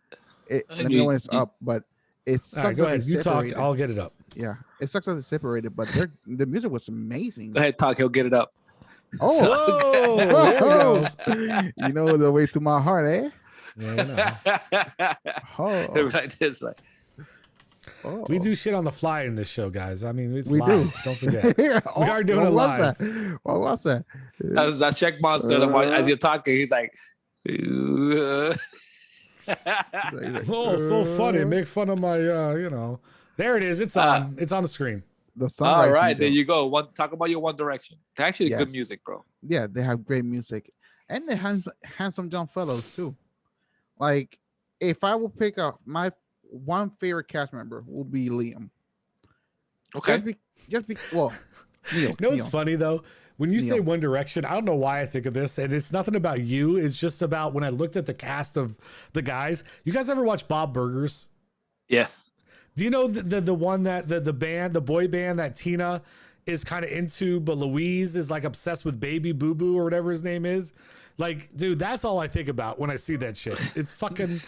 [SPEAKER 4] Let me
[SPEAKER 3] You-
[SPEAKER 4] know when it's
[SPEAKER 3] you-
[SPEAKER 4] up, but it's
[SPEAKER 2] All right, go ahead. You talk.
[SPEAKER 4] Separated.
[SPEAKER 2] I'll get it up.
[SPEAKER 4] Yeah, it sucks that they separated, but the music was amazing.
[SPEAKER 3] Go ahead, talk. He'll get it up.
[SPEAKER 4] Oh,
[SPEAKER 2] Whoa, there we go.
[SPEAKER 4] you know the way to my heart, eh?
[SPEAKER 2] Yeah, I know.
[SPEAKER 4] Oh,
[SPEAKER 3] Like this, like
[SPEAKER 4] oh.
[SPEAKER 2] We do shit on the fly in this show, guys. I mean, it's
[SPEAKER 4] We
[SPEAKER 2] live.
[SPEAKER 4] do.
[SPEAKER 2] Don't forget.
[SPEAKER 4] we
[SPEAKER 2] are doing it live.
[SPEAKER 4] What was that?
[SPEAKER 3] that check monster. As you're talking, he's like,
[SPEAKER 2] Oh, so funny. Make fun of my, There it is. It's on. It's on the screen.
[SPEAKER 4] The
[SPEAKER 3] all
[SPEAKER 4] sunrise.
[SPEAKER 3] right, there
[SPEAKER 4] video.
[SPEAKER 3] you go. Talk about your One Direction. They're actually
[SPEAKER 4] Yes.
[SPEAKER 3] good music, bro.
[SPEAKER 4] Yeah, they have great music, and they have handsome young fellows too. Like, if I will pick up my one favorite cast member, will be Liam.
[SPEAKER 3] Okay.
[SPEAKER 4] Well, Neil.
[SPEAKER 2] You know what's
[SPEAKER 4] Neil.
[SPEAKER 2] funny though? When you say
[SPEAKER 4] Neil.
[SPEAKER 2] One Direction, I don't know why I think of this, and it's nothing about you. It's just about when I looked at the cast of the guys. You guys ever watch Bob Burgers?
[SPEAKER 3] Yes.
[SPEAKER 2] Do you know the one that the band, the boy band that Tina is kind of into, but Louise is like obsessed with Baby Boo Boo or whatever his name is? Like, dude, that's all I think about when I see that shit. It's fucking.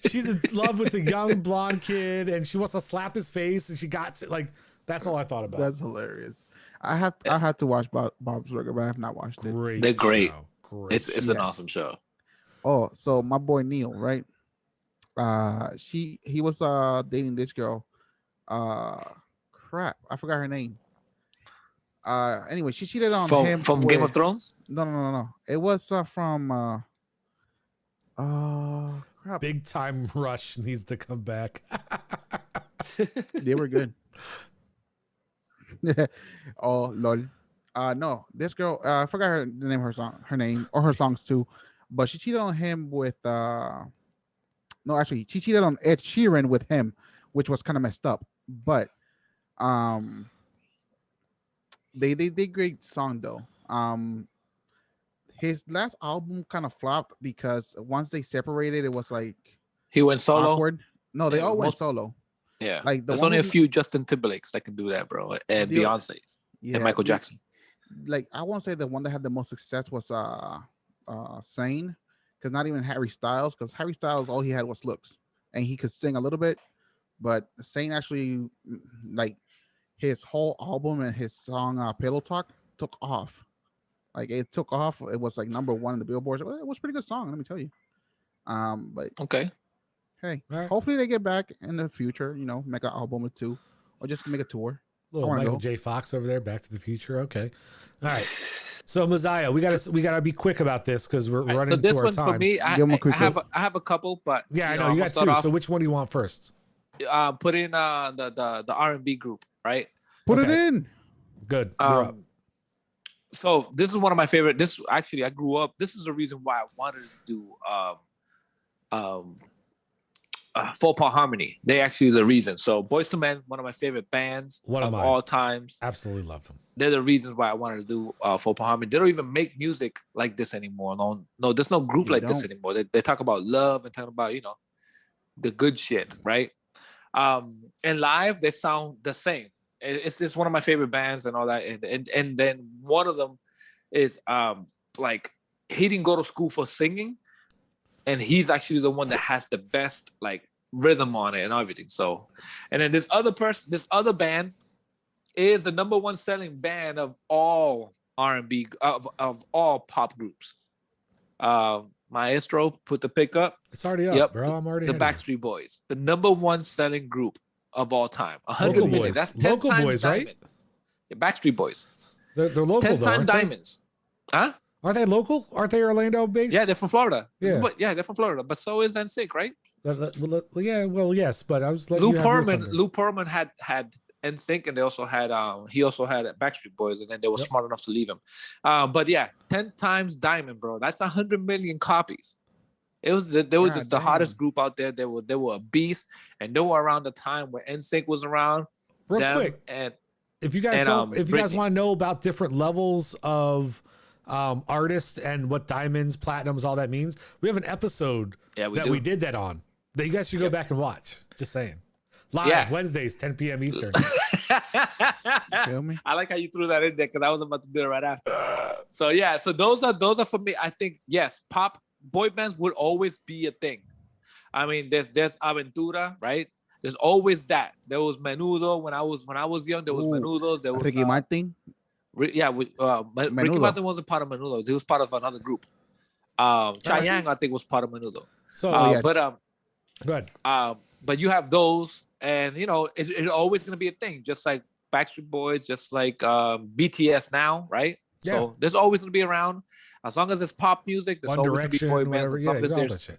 [SPEAKER 2] She's in love with the young blonde kid, and she wants to slap his face, and she got to, like. That's all I thought about.
[SPEAKER 4] That's hilarious. I have to watch Bob's Burger, but I have not watched it.
[SPEAKER 2] Great.
[SPEAKER 3] They're great.
[SPEAKER 2] show. Great.
[SPEAKER 3] It's an
[SPEAKER 4] Yeah.
[SPEAKER 3] awesome show.
[SPEAKER 4] Oh, so my boy Neil, right? He was dating this girl. Crap, I forgot her name. Anyway, she cheated on him
[SPEAKER 3] From Game of
[SPEAKER 4] with-
[SPEAKER 3] Thrones.
[SPEAKER 4] No. It was from crap.
[SPEAKER 2] Big Time Rush needs to come back.
[SPEAKER 4] They were good. Oh lol. No, this girl. I forgot the name of her name or her songs too, but she cheated on him with. No, actually, she cheated on Ed Sheeran with him, which was kind of messed up. But they did great song though. His last album kind of flopped because once they separated, it was like
[SPEAKER 3] He went solo.
[SPEAKER 4] awkward. No, they
[SPEAKER 3] Yeah,
[SPEAKER 4] all went
[SPEAKER 3] most-
[SPEAKER 4] solo.
[SPEAKER 3] Yeah.
[SPEAKER 4] Like the
[SPEAKER 3] There's
[SPEAKER 4] one
[SPEAKER 3] only a
[SPEAKER 4] with-
[SPEAKER 3] few Justin Timberlakes that can do that, bro, and
[SPEAKER 4] The-
[SPEAKER 3] Beyonce's
[SPEAKER 4] Yeah,
[SPEAKER 3] and Michael Jackson.
[SPEAKER 4] Like I want to say the one that had the most success was Sane, because not even Harry Styles, because Harry Styles all he had was looks and he could sing a little bit, but Sane actually like his whole album and his song Pillow Talk took off. Like it took off. It was like #1 in the billboards. It was a pretty good song, let me tell you. But
[SPEAKER 3] Okay.
[SPEAKER 4] hey,
[SPEAKER 2] All right.
[SPEAKER 4] hopefully they get back in the future, make an album or two, or just make a tour.
[SPEAKER 2] Little
[SPEAKER 4] wanna
[SPEAKER 2] Michael
[SPEAKER 4] go.
[SPEAKER 2] J. Fox over there, Back to the Future. Okay. All right. So Messiah, we gotta be quick about this because we're running
[SPEAKER 3] So this
[SPEAKER 2] to our
[SPEAKER 3] one
[SPEAKER 2] time.
[SPEAKER 3] for me, I have a couple, but
[SPEAKER 2] yeah, I know you got two. So which one do you want first?
[SPEAKER 3] Put in the R&B group, right?
[SPEAKER 4] Put it in.
[SPEAKER 2] Good. You're up.
[SPEAKER 3] So this is one of my favorite. This actually, I grew up. This is the reason why I wanted to do Faux Pas Harmony. They actually the reason. So Boyz II Men, one of my favorite bands of all times.
[SPEAKER 2] Absolutely loved them.
[SPEAKER 3] They're the reasons why I wanted to do Faux Pas Harmony. They don't even make music like this anymore. No, there's no group like this anymore. They talk about love and talk about the good shit, right? And live they sound the same. It's just one of my favorite bands and all that. And then one of them is like he didn't go to school for singing, and he's actually the one that has the best like rhythm on it and everything. So, and then this other band is the number one selling band of all R&B of all pop groups. Maestro, put the pick up.
[SPEAKER 2] It's already up, bro. I'm already
[SPEAKER 3] the Backstreet Boys, the number one selling group of all time. 100 million.
[SPEAKER 2] Boys.
[SPEAKER 3] That's 10
[SPEAKER 2] local
[SPEAKER 3] times
[SPEAKER 2] boys,
[SPEAKER 3] diamond.
[SPEAKER 2] right?
[SPEAKER 3] The Backstreet Boys.
[SPEAKER 2] They're local.
[SPEAKER 3] 10
[SPEAKER 2] though,
[SPEAKER 3] times diamonds. Huh?
[SPEAKER 2] Aren't they local? Aren't they Orlando based?
[SPEAKER 3] Yeah, they're from Florida.
[SPEAKER 2] Yeah,
[SPEAKER 3] they're from Florida. But so is NSYNC, right?
[SPEAKER 2] Yeah, well, yes, but I was letting
[SPEAKER 3] Lou
[SPEAKER 2] you have your
[SPEAKER 3] Pearlman.
[SPEAKER 2] thunder.
[SPEAKER 3] Lou Pearlman had NSYNC, and they also had he also had Backstreet Boys, and then they were smart enough to leave him. But yeah, 10 times diamond, bro. That's 100 million copies. They was just the hottest group out there. They were a beast, and they were around the time where NSYNC was around.
[SPEAKER 2] Real quick,
[SPEAKER 3] and
[SPEAKER 2] if you guys want to know about different levels of artists and what diamonds, platinums, all that means, we have an episode we did that on. That you guys should go back and watch. Just saying. Live Wednesdays, 10 p.m. Eastern.
[SPEAKER 4] Feel me?
[SPEAKER 3] I like how you threw that in there because I was about to do it right after. So yeah, so those are for me. I think yes, pop boy bands would always be a thing. I mean, there's Aventura, right? There's always that. There was Menudo when I was young. There was Menudos. There was
[SPEAKER 4] Ricky Martin.
[SPEAKER 3] Ricky Martin wasn't part of Menudo. He was part of another group. Chayanne, I think, was part of Menudo.
[SPEAKER 2] So,
[SPEAKER 3] go ahead. But you have those, and it's always going to be a thing. Just like Backstreet Boys, just like BTS now, right? Yeah. So there's always going to be around. As long as it's pop music, there's always going to be boy bands. As long as there's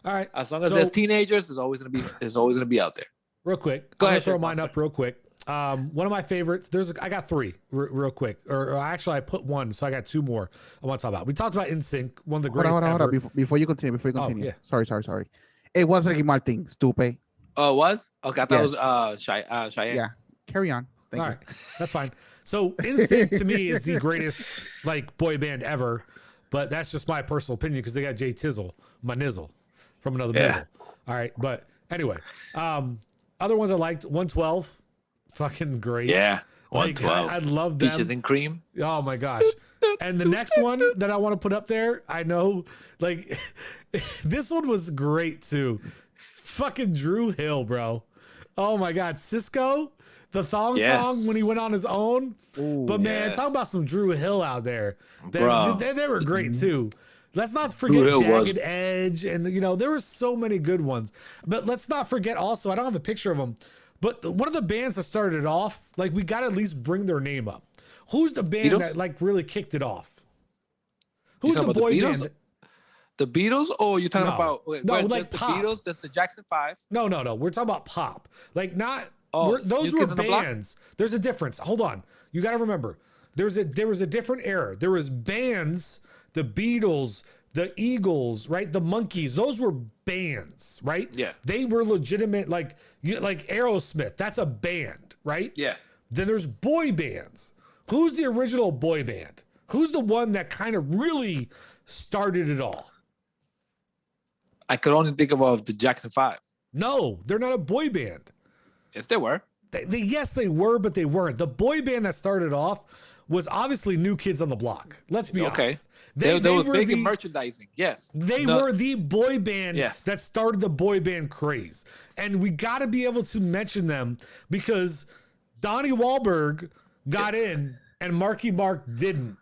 [SPEAKER 2] all right.
[SPEAKER 3] As long as there's teenagers, there's always going to be out there.
[SPEAKER 2] Real quick, go ahead. Throw mine up real quick. One of my favorites. I got three real quick, or actually I put one, so I got two more I want to talk about. We talked about NSYNC, one of the greatest
[SPEAKER 4] Hold on. Before you continue. Oh, yeah. Sorry. It was Ricky Martin. Stupid.
[SPEAKER 3] Oh, it was? Okay, I thought it was Cheyenne.
[SPEAKER 4] Yeah. Carry on.
[SPEAKER 2] All right, that's fine. So NSYNC to me is the greatest like boy band ever, but that's just my personal opinion because they got Jay Tizzle, my nizzle, from another mizzle. All right, but anyway, other ones I liked, 112, fucking great.
[SPEAKER 3] Yeah, 112.
[SPEAKER 2] I love them.
[SPEAKER 3] Peaches and Cream.
[SPEAKER 2] Oh my gosh. And the next one that I want to put up there, I know, like, this one was great too. Fucking Drew Hill, bro. Oh my God, Cisco. The thong song when he went on his own. Ooh, but man, talk about some Drew Hill out there. They were great too. Let's not forget Jagged Edge, and there were so many good ones. But let's not forget also, I don't have a picture of them, but one of the bands that started it off, like we got to at least bring their name up. Who's the band that like really kicked it off? Who's the boy band?
[SPEAKER 3] The Beatles, or you talking about
[SPEAKER 2] like
[SPEAKER 3] the
[SPEAKER 2] pop.
[SPEAKER 3] Beatles? That's the Jackson 5s.
[SPEAKER 2] No. We're talking about pop. Like not. Those
[SPEAKER 3] New
[SPEAKER 2] were bands. There's a difference. Hold on. You got to remember. There was a different era. There was bands, the Beatles, the Eagles, right? The Monkees. Those were bands, right?
[SPEAKER 3] Yeah.
[SPEAKER 2] They were legitimate, like Aerosmith. That's a band, right?
[SPEAKER 3] Yeah.
[SPEAKER 2] Then there's boy bands. Who's the original boy band? Who's the one that kind of really started it all?
[SPEAKER 3] I could only think about the Jackson 5.
[SPEAKER 2] No, they're not a boy band.
[SPEAKER 3] Yes, they were.
[SPEAKER 2] Yes, they were, but they weren't. The boy band that started off was obviously New Kids on the Block. Let's be honest.
[SPEAKER 3] They were big in merchandising. Yes.
[SPEAKER 2] They were the boy band that started the boy band craze. And we got to be able to mention them because Donnie Wahlberg got in and Marky Mark didn't.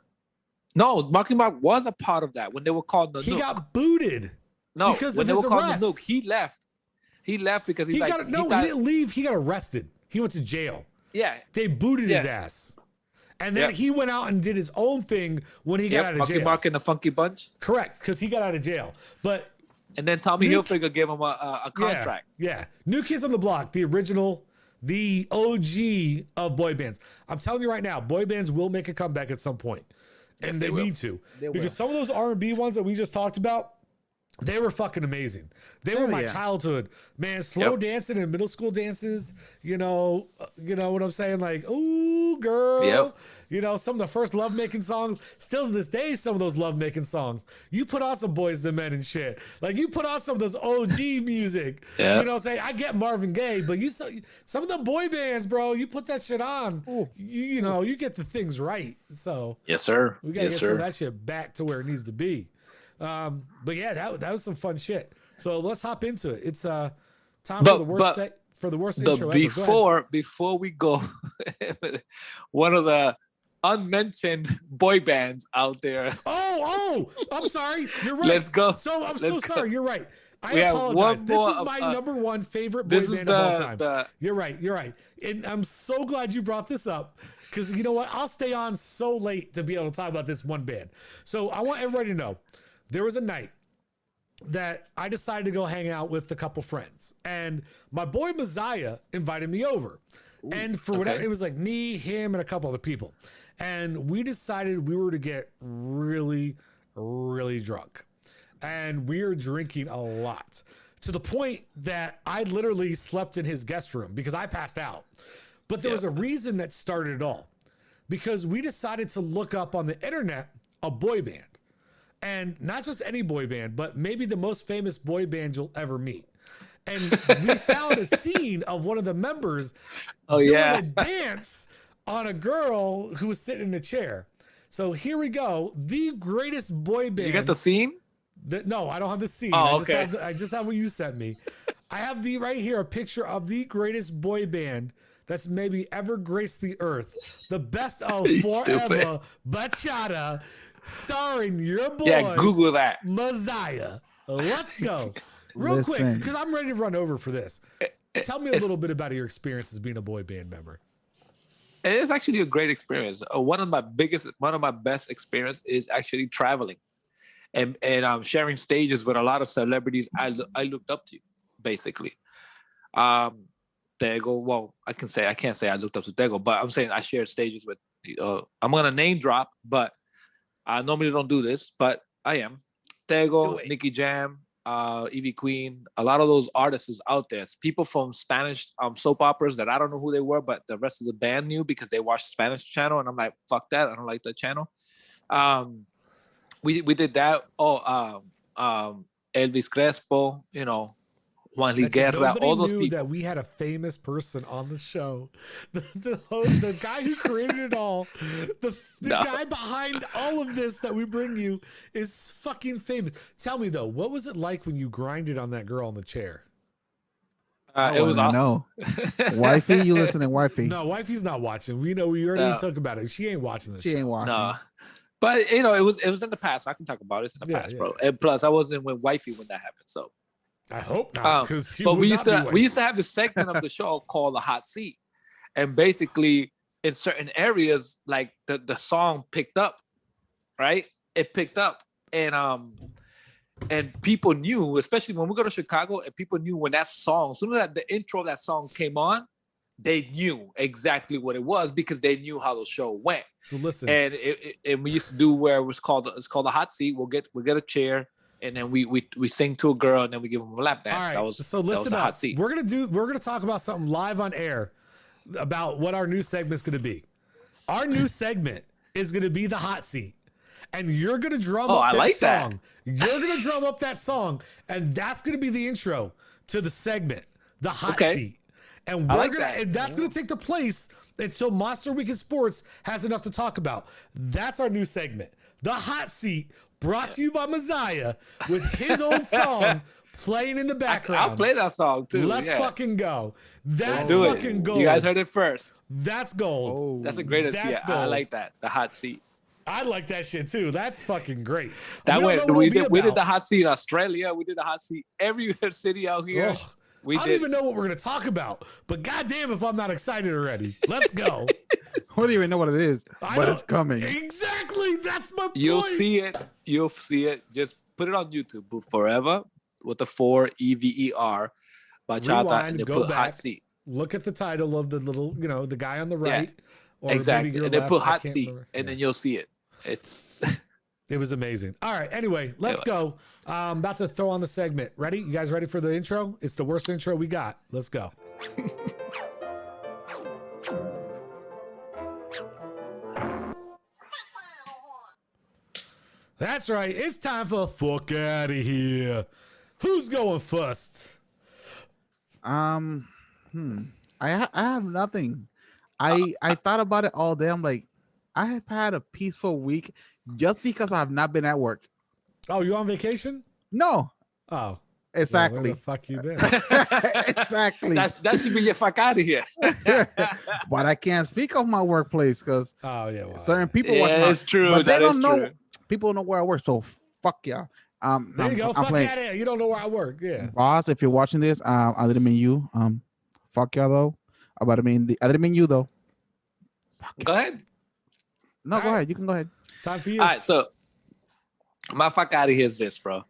[SPEAKER 3] No, Marky Mark was a part of that when they were called the Nook.
[SPEAKER 2] He got booted.
[SPEAKER 3] No,
[SPEAKER 2] because
[SPEAKER 3] when
[SPEAKER 2] of
[SPEAKER 3] they
[SPEAKER 2] his
[SPEAKER 3] were called
[SPEAKER 2] arrest.
[SPEAKER 3] the Nook, he left. He left because he
[SPEAKER 2] didn't leave. He got arrested. He went to jail.
[SPEAKER 3] Yeah.
[SPEAKER 2] They booted his ass. And then he went out and did his own thing when he got out of jail.
[SPEAKER 3] Mark and the Funky Bunch.
[SPEAKER 2] Correct, because he got out of jail.
[SPEAKER 3] And then Tommy Hilfiger gave him a contract.
[SPEAKER 2] Yeah. New Kids on the Block, the original, the OG of boy bands. I'm telling you right now, boy bands will make a comeback at some point. And they need to. Because some of those R&B ones that we just talked about, they were fucking amazing. They were my childhood. Man, slow dancing and middle school dances, you know what I'm saying? Like, ooh, girl.
[SPEAKER 3] Yep.
[SPEAKER 2] You know, some of the first lovemaking songs, still to this day, some of those lovemaking songs. You put on some Boys II Men and shit. Like, you put on some of those OG music.
[SPEAKER 3] Yeah.
[SPEAKER 2] You know what I'm saying? I get Marvin Gaye, but some of the boy bands, bro, you put that shit on, you know, you get the things right. So,
[SPEAKER 3] yes, sir.
[SPEAKER 2] We got to get some of that shit back to where it needs to be. But yeah, that was some fun shit. So let's hop into it. It's time for the worst intro ever.
[SPEAKER 3] Before we go, one of the unmentioned boy bands out there.
[SPEAKER 2] Oh, I'm sorry. You're right.
[SPEAKER 3] Let's go.
[SPEAKER 2] So I'm so sorry. You're right. I apologize. This is my number one favorite boy band of all time. You're right. And I'm so glad you brought this up because you know what? I'll stay on so late to be able to talk about this one band. So I want everybody to know there was a night that I decided to go hang out with a couple friends. And my boy Messiah invited me over. And for whatever, it was like me, him, and a couple other people. And we decided we were to get really, really drunk. And we were drinking a lot to the point that I literally slept in his guest room because I passed out. But there was a reason that started it all. Because we decided to look up on the internet a boy band. And not just any boy band, but maybe the most famous boy band you'll ever meet. And we found a scene of one of the members doing a dance on a girl who was sitting in a chair. So here we go. The greatest boy band.
[SPEAKER 3] You got the scene?
[SPEAKER 2] No, I don't have the scene.
[SPEAKER 3] Oh,
[SPEAKER 2] I just have what you sent me. I have right here a picture of the greatest boy band that's maybe ever graced the earth. The best of Forever Bachata, starring your boy.
[SPEAKER 3] Yeah, Google that.
[SPEAKER 2] Messiah. Let's go. Real quick, because I'm ready to run over for this. Tell me a little bit about your experience as being a boy band member.
[SPEAKER 3] It's actually a great experience. One of my best experience is actually traveling and sharing stages with a lot of celebrities I looked up to, basically. Tego, well, I can't say I looked up to Tego, but I'm saying I shared stages with, I'm going to name drop, but I normally don't do this, but I am. Tego, Nicky Jam, Evie Queen, a lot of those artists out there. It's people from Spanish soap operas that I don't know who they were, but the rest of the band knew because they watched Spanish channel, and I'm like, fuck that, I don't like that channel. We did that. Elvis Crespo, you know, Juan Liguerra, all those people.
[SPEAKER 2] That we had a famous person on the show. The guy who created it all, the guy behind all of this that we bring you is fucking famous. Tell me though, what was it like when you grinded on that girl in the chair?
[SPEAKER 3] It was awesome.
[SPEAKER 4] No. Wifey, you listening, wifey?
[SPEAKER 2] No, wifey's not watching. We know we already talked about it. She ain't watching this.
[SPEAKER 4] She ain't watching.
[SPEAKER 3] No. But you know, it was in the past. I can talk about it. It's in the past, bro. And plus, I wasn't with wifey when that happened, so.
[SPEAKER 2] I hope not, because
[SPEAKER 3] we used to have this segment of the show called the hot seat, and basically in certain areas, like the song picked up, right? It picked up, and people knew, especially when we go to Chicago, and people knew when that song, as soon as the intro of that song came on, they knew exactly what it was because they knew how the show went.
[SPEAKER 2] So listen,
[SPEAKER 3] and we used to do where it's called the hot seat. We'll get a chair. And then we sing to a girl, and then we give them a lap dance.
[SPEAKER 2] Right.
[SPEAKER 3] That was
[SPEAKER 2] listen
[SPEAKER 3] a
[SPEAKER 2] up.
[SPEAKER 3] hot seat.
[SPEAKER 2] We're gonna talk about something live on air about what our new segment's gonna be. Our new segment is gonna be the hot seat, and you're gonna drum up that song. You're gonna drum up that song, and that's gonna be the intro to the segment, the hot seat. And and that's gonna take the place until Monster Week in Sports has enough to talk about. That's our new segment, the hot seat. Brought to you by Messiah with his own song playing in the background.
[SPEAKER 3] I'll play that song too.
[SPEAKER 2] Let's fucking go. That's fucking gold.
[SPEAKER 3] You guys heard it first.
[SPEAKER 2] That's gold.
[SPEAKER 3] Oh, that's a great idea. I like that. The hot seat.
[SPEAKER 2] I like that shit too. That's fucking great.
[SPEAKER 3] We did the hot seat in Australia. We did the hot seat every city out here.
[SPEAKER 2] I don't even know what we're gonna talk about, but goddamn if I'm not excited already. Let's go.
[SPEAKER 4] We don't even know what it is, but it's coming.
[SPEAKER 2] Exactly. That's my point.
[SPEAKER 3] You'll see it. You'll see it. Just put it on YouTube. Put Forever with the 4 EVER bachata,
[SPEAKER 2] Rewind,
[SPEAKER 3] and then
[SPEAKER 2] go
[SPEAKER 3] put
[SPEAKER 2] back,
[SPEAKER 3] hot seat.
[SPEAKER 2] Look at the title of the little, the guy on the right. Or
[SPEAKER 3] Exactly.
[SPEAKER 2] maybe
[SPEAKER 3] And then
[SPEAKER 2] left,
[SPEAKER 3] put
[SPEAKER 2] I
[SPEAKER 3] hot
[SPEAKER 2] can't
[SPEAKER 3] seat,
[SPEAKER 2] remember.
[SPEAKER 3] and then you'll see it. It's
[SPEAKER 2] It was amazing. All right. Anyway, let's go. About to throw on the segment. Ready? You guys ready for the intro? It's the worst intro we got. Let's go. That's right. It's time for Fuck Outta Here. Who's going first?
[SPEAKER 4] I have nothing. I thought about it all day. I'm like, I have had a peaceful week just because I have not been at work.
[SPEAKER 2] Oh, you on vacation?
[SPEAKER 4] No,
[SPEAKER 2] Oh.
[SPEAKER 4] exactly.
[SPEAKER 2] Well, where the fuck you been?
[SPEAKER 4] Exactly.
[SPEAKER 3] that should be your fuck out of here.
[SPEAKER 4] But I can't speak of my workplace because
[SPEAKER 2] Oh, yeah. Well,
[SPEAKER 4] certain people watch
[SPEAKER 3] Yeah,
[SPEAKER 4] my,
[SPEAKER 3] it's true.
[SPEAKER 4] but they
[SPEAKER 3] That is
[SPEAKER 4] don't know.
[SPEAKER 3] true.
[SPEAKER 4] People know where I work, so fuck yeah.
[SPEAKER 2] there you go.
[SPEAKER 4] I'm
[SPEAKER 2] Fuck
[SPEAKER 4] playing-
[SPEAKER 2] out of here. You don't know where I work. Yeah.
[SPEAKER 4] Boss, if you're watching this, I didn't mean you. Fuck y'all though. I didn't mean you though.
[SPEAKER 3] Go ahead.
[SPEAKER 4] No,
[SPEAKER 2] All
[SPEAKER 4] go
[SPEAKER 2] right.
[SPEAKER 4] ahead. You can go ahead.
[SPEAKER 2] Time for you.
[SPEAKER 3] All right, so my fuck out of here is this, bro.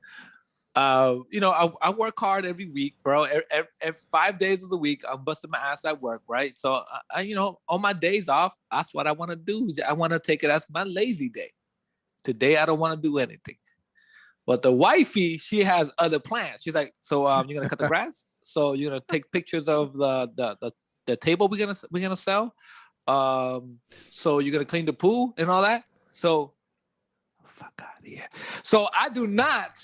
[SPEAKER 3] I work hard every week, bro. Every 5 days of the week, I'm busting my ass at work, right? So, on my days off, that's what I want to do. I want to take it as my lazy day. Today, I don't want to do anything. But the wifey, she has other plans. She's like, so you're gonna cut the grass? So you're gonna take pictures of the table we're gonna sell? So you're gonna clean the pool and all that? So fuck out of here. So I do not.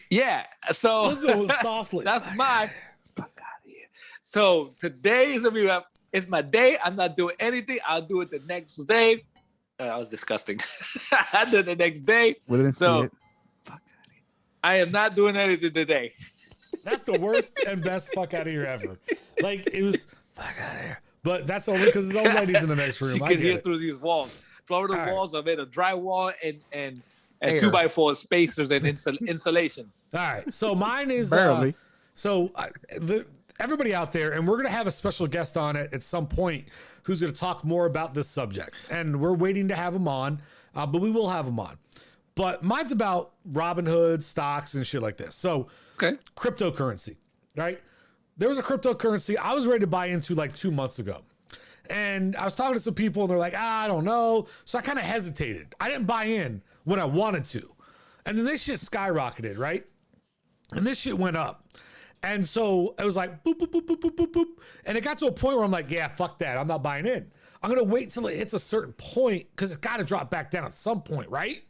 [SPEAKER 3] Yeah. So
[SPEAKER 2] Listen softly.
[SPEAKER 3] that's my fuck out of here. So today is gonna be it's my day. I'm not doing anything. I'll do it the next day. That was disgusting. I do it the next day.
[SPEAKER 4] We didn't see it.
[SPEAKER 3] Fuck out of here. I am not doing anything today.
[SPEAKER 2] That's the worst and best fuck out of here ever. Like, it was fuck out of here. But that's only because there's old ladies in the next room.
[SPEAKER 3] She
[SPEAKER 2] I
[SPEAKER 3] can
[SPEAKER 2] get
[SPEAKER 3] hear
[SPEAKER 2] it.
[SPEAKER 3] through these walls. Florida
[SPEAKER 2] All right.
[SPEAKER 3] walls are made of drywall and
[SPEAKER 4] Air.
[SPEAKER 3] 2x4 spacers and insulations.
[SPEAKER 2] All right. So mine is
[SPEAKER 4] Barely.
[SPEAKER 2] everybody out there, and we're going to have a special guest on it at some point who's going to talk more about this subject. And we're waiting to have him on, but we will have him on. But mine's about Robinhood, stocks, and shit like this. So,
[SPEAKER 3] Okay.
[SPEAKER 2] cryptocurrency, right? There was a cryptocurrency I was ready to buy into like 2 months ago. And I was talking to some people and they're like, I don't know. So I kind of hesitated. I didn't buy in when I wanted to. And then this shit skyrocketed, right? And this shit went up. And so it was like boop, boop, boop, boop, boop, boop, boop. And it got to a point where I'm like, yeah, fuck that. I'm not buying in. I'm going to wait till it hits a certain point because it's got to drop back down at some point, right?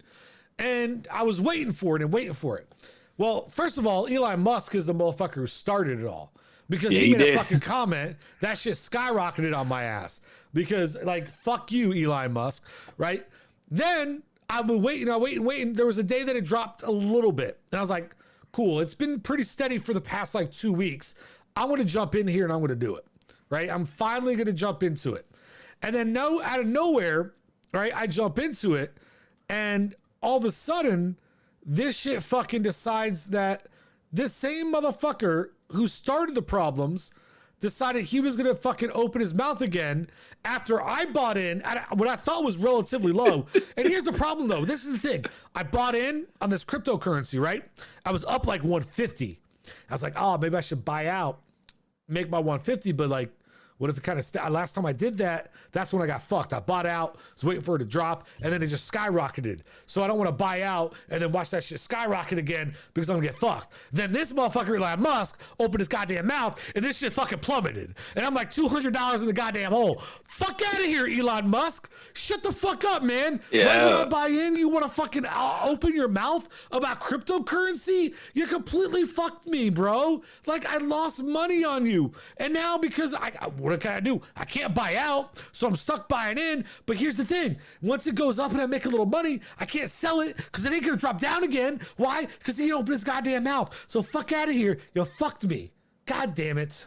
[SPEAKER 2] And I was waiting for it and waiting for it. Well, first of all, Elon Musk is the motherfucker who started it all. Because he made a fucking comment, that shit skyrocketed on my ass. Because, like, fuck you, Elon Musk, right? Then I've been waiting. There was a day that it dropped a little bit. And I was like, cool. It's been pretty steady for the past, like, 2 weeks. I'm going to jump in here and I'm going to do it, right? I'm finally going to jump into it. And then out of nowhere, right, I jump into it. And all of a sudden, this shit fucking decides that this same motherfucker who started the problems decided he was going to fucking open his mouth again after I bought in at what I thought was relatively low. And here's the problem, though. This is the thing. I bought in on this cryptocurrency, right? I was up like 150. I was like, oh, maybe I should buy out, make my 150, but like, what if it kind of last time I did that, that's when I got fucked. I bought out, was waiting for it to drop, and then it just skyrocketed. So I don't want to buy out and then watch that shit skyrocket again because I'm gonna get fucked. Then this motherfucker, Elon Musk, opened his goddamn mouth and this shit fucking plummeted. And I'm like $200 in the goddamn hole. Fuck out of here, Elon Musk. Shut the fuck up, man.
[SPEAKER 3] Yeah.
[SPEAKER 2] Right when I buy in, you want to fucking open your mouth about cryptocurrency? You completely fucked me, bro. Like, I lost money on you. And now because what can I do? I can't buy out, so I'm stuck buying in. But here's the thing. Once it goes up and I make a little money, I can't sell it because it ain't going to drop down again. Why? Because he opened his goddamn mouth. So fuck out of here. You fucked me. God damn it.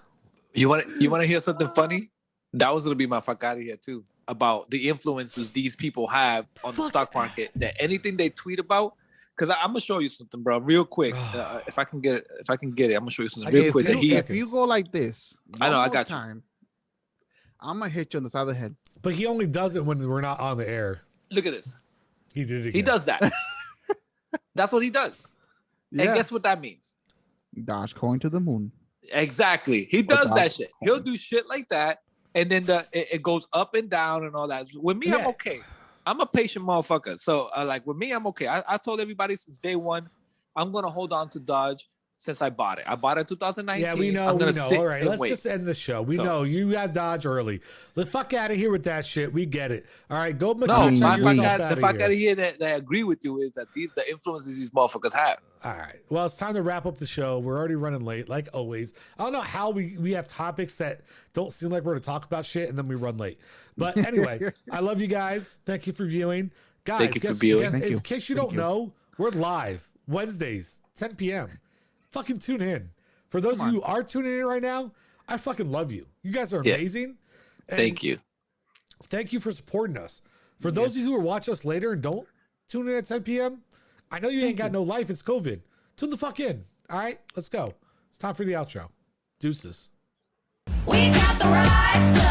[SPEAKER 3] You want to hear something funny? That was going to be my fuck out of here too. About the influences these people have on the stock market. That anything they tweet about. Because I'm gonna show you something, bro, real quick. If I can get it, I'm gonna show you something real quick.
[SPEAKER 4] If you go like this,
[SPEAKER 3] I know, I
[SPEAKER 4] one more
[SPEAKER 3] got you.
[SPEAKER 4] time, I'm gonna hit you on the side of the head.
[SPEAKER 2] But he only does it when we're not on the air.
[SPEAKER 3] Look at this.
[SPEAKER 2] He did it again.
[SPEAKER 3] He does that. That's what he does. And guess what that means?
[SPEAKER 4] Doge coin to the moon.
[SPEAKER 3] Exactly. He does that shit. He'll do shit like that, and then it goes up and down and all that. With me, I'm okay. I'm a patient motherfucker. So like with me, I'm okay. I told everybody since day one, I'm gonna hold on to Dodge since I bought it. I bought it in 2019.
[SPEAKER 2] Yeah, we know. All right, let's just end the show. We know you got Dodge early. The fuck out of here with that shit. We get it. All right, go.
[SPEAKER 3] The fuck out of here that agree with you is that the influences these motherfuckers have.
[SPEAKER 2] All right. Well, it's time to wrap up the show. We're already running late, like always. I don't know how we have topics that don't seem like we're going to talk about shit, and then we run late. But anyway, I love you guys. Thank you for viewing. Guys,
[SPEAKER 3] thank you for viewing.
[SPEAKER 2] In case you don't know, we're live Wednesdays, 10 p.m. Fucking tune in. For those of you who are tuning in right now, I fucking love you. You guys are amazing.
[SPEAKER 3] Thank you.
[SPEAKER 2] Thank you for supporting us. For those of you who will watch us later and don't tune in at 10 p.m., I know you ain't got no life. It's COVID. Tune the fuck in. All right, let's go. It's time for the outro. Deuces.
[SPEAKER 1] We got the right stuff.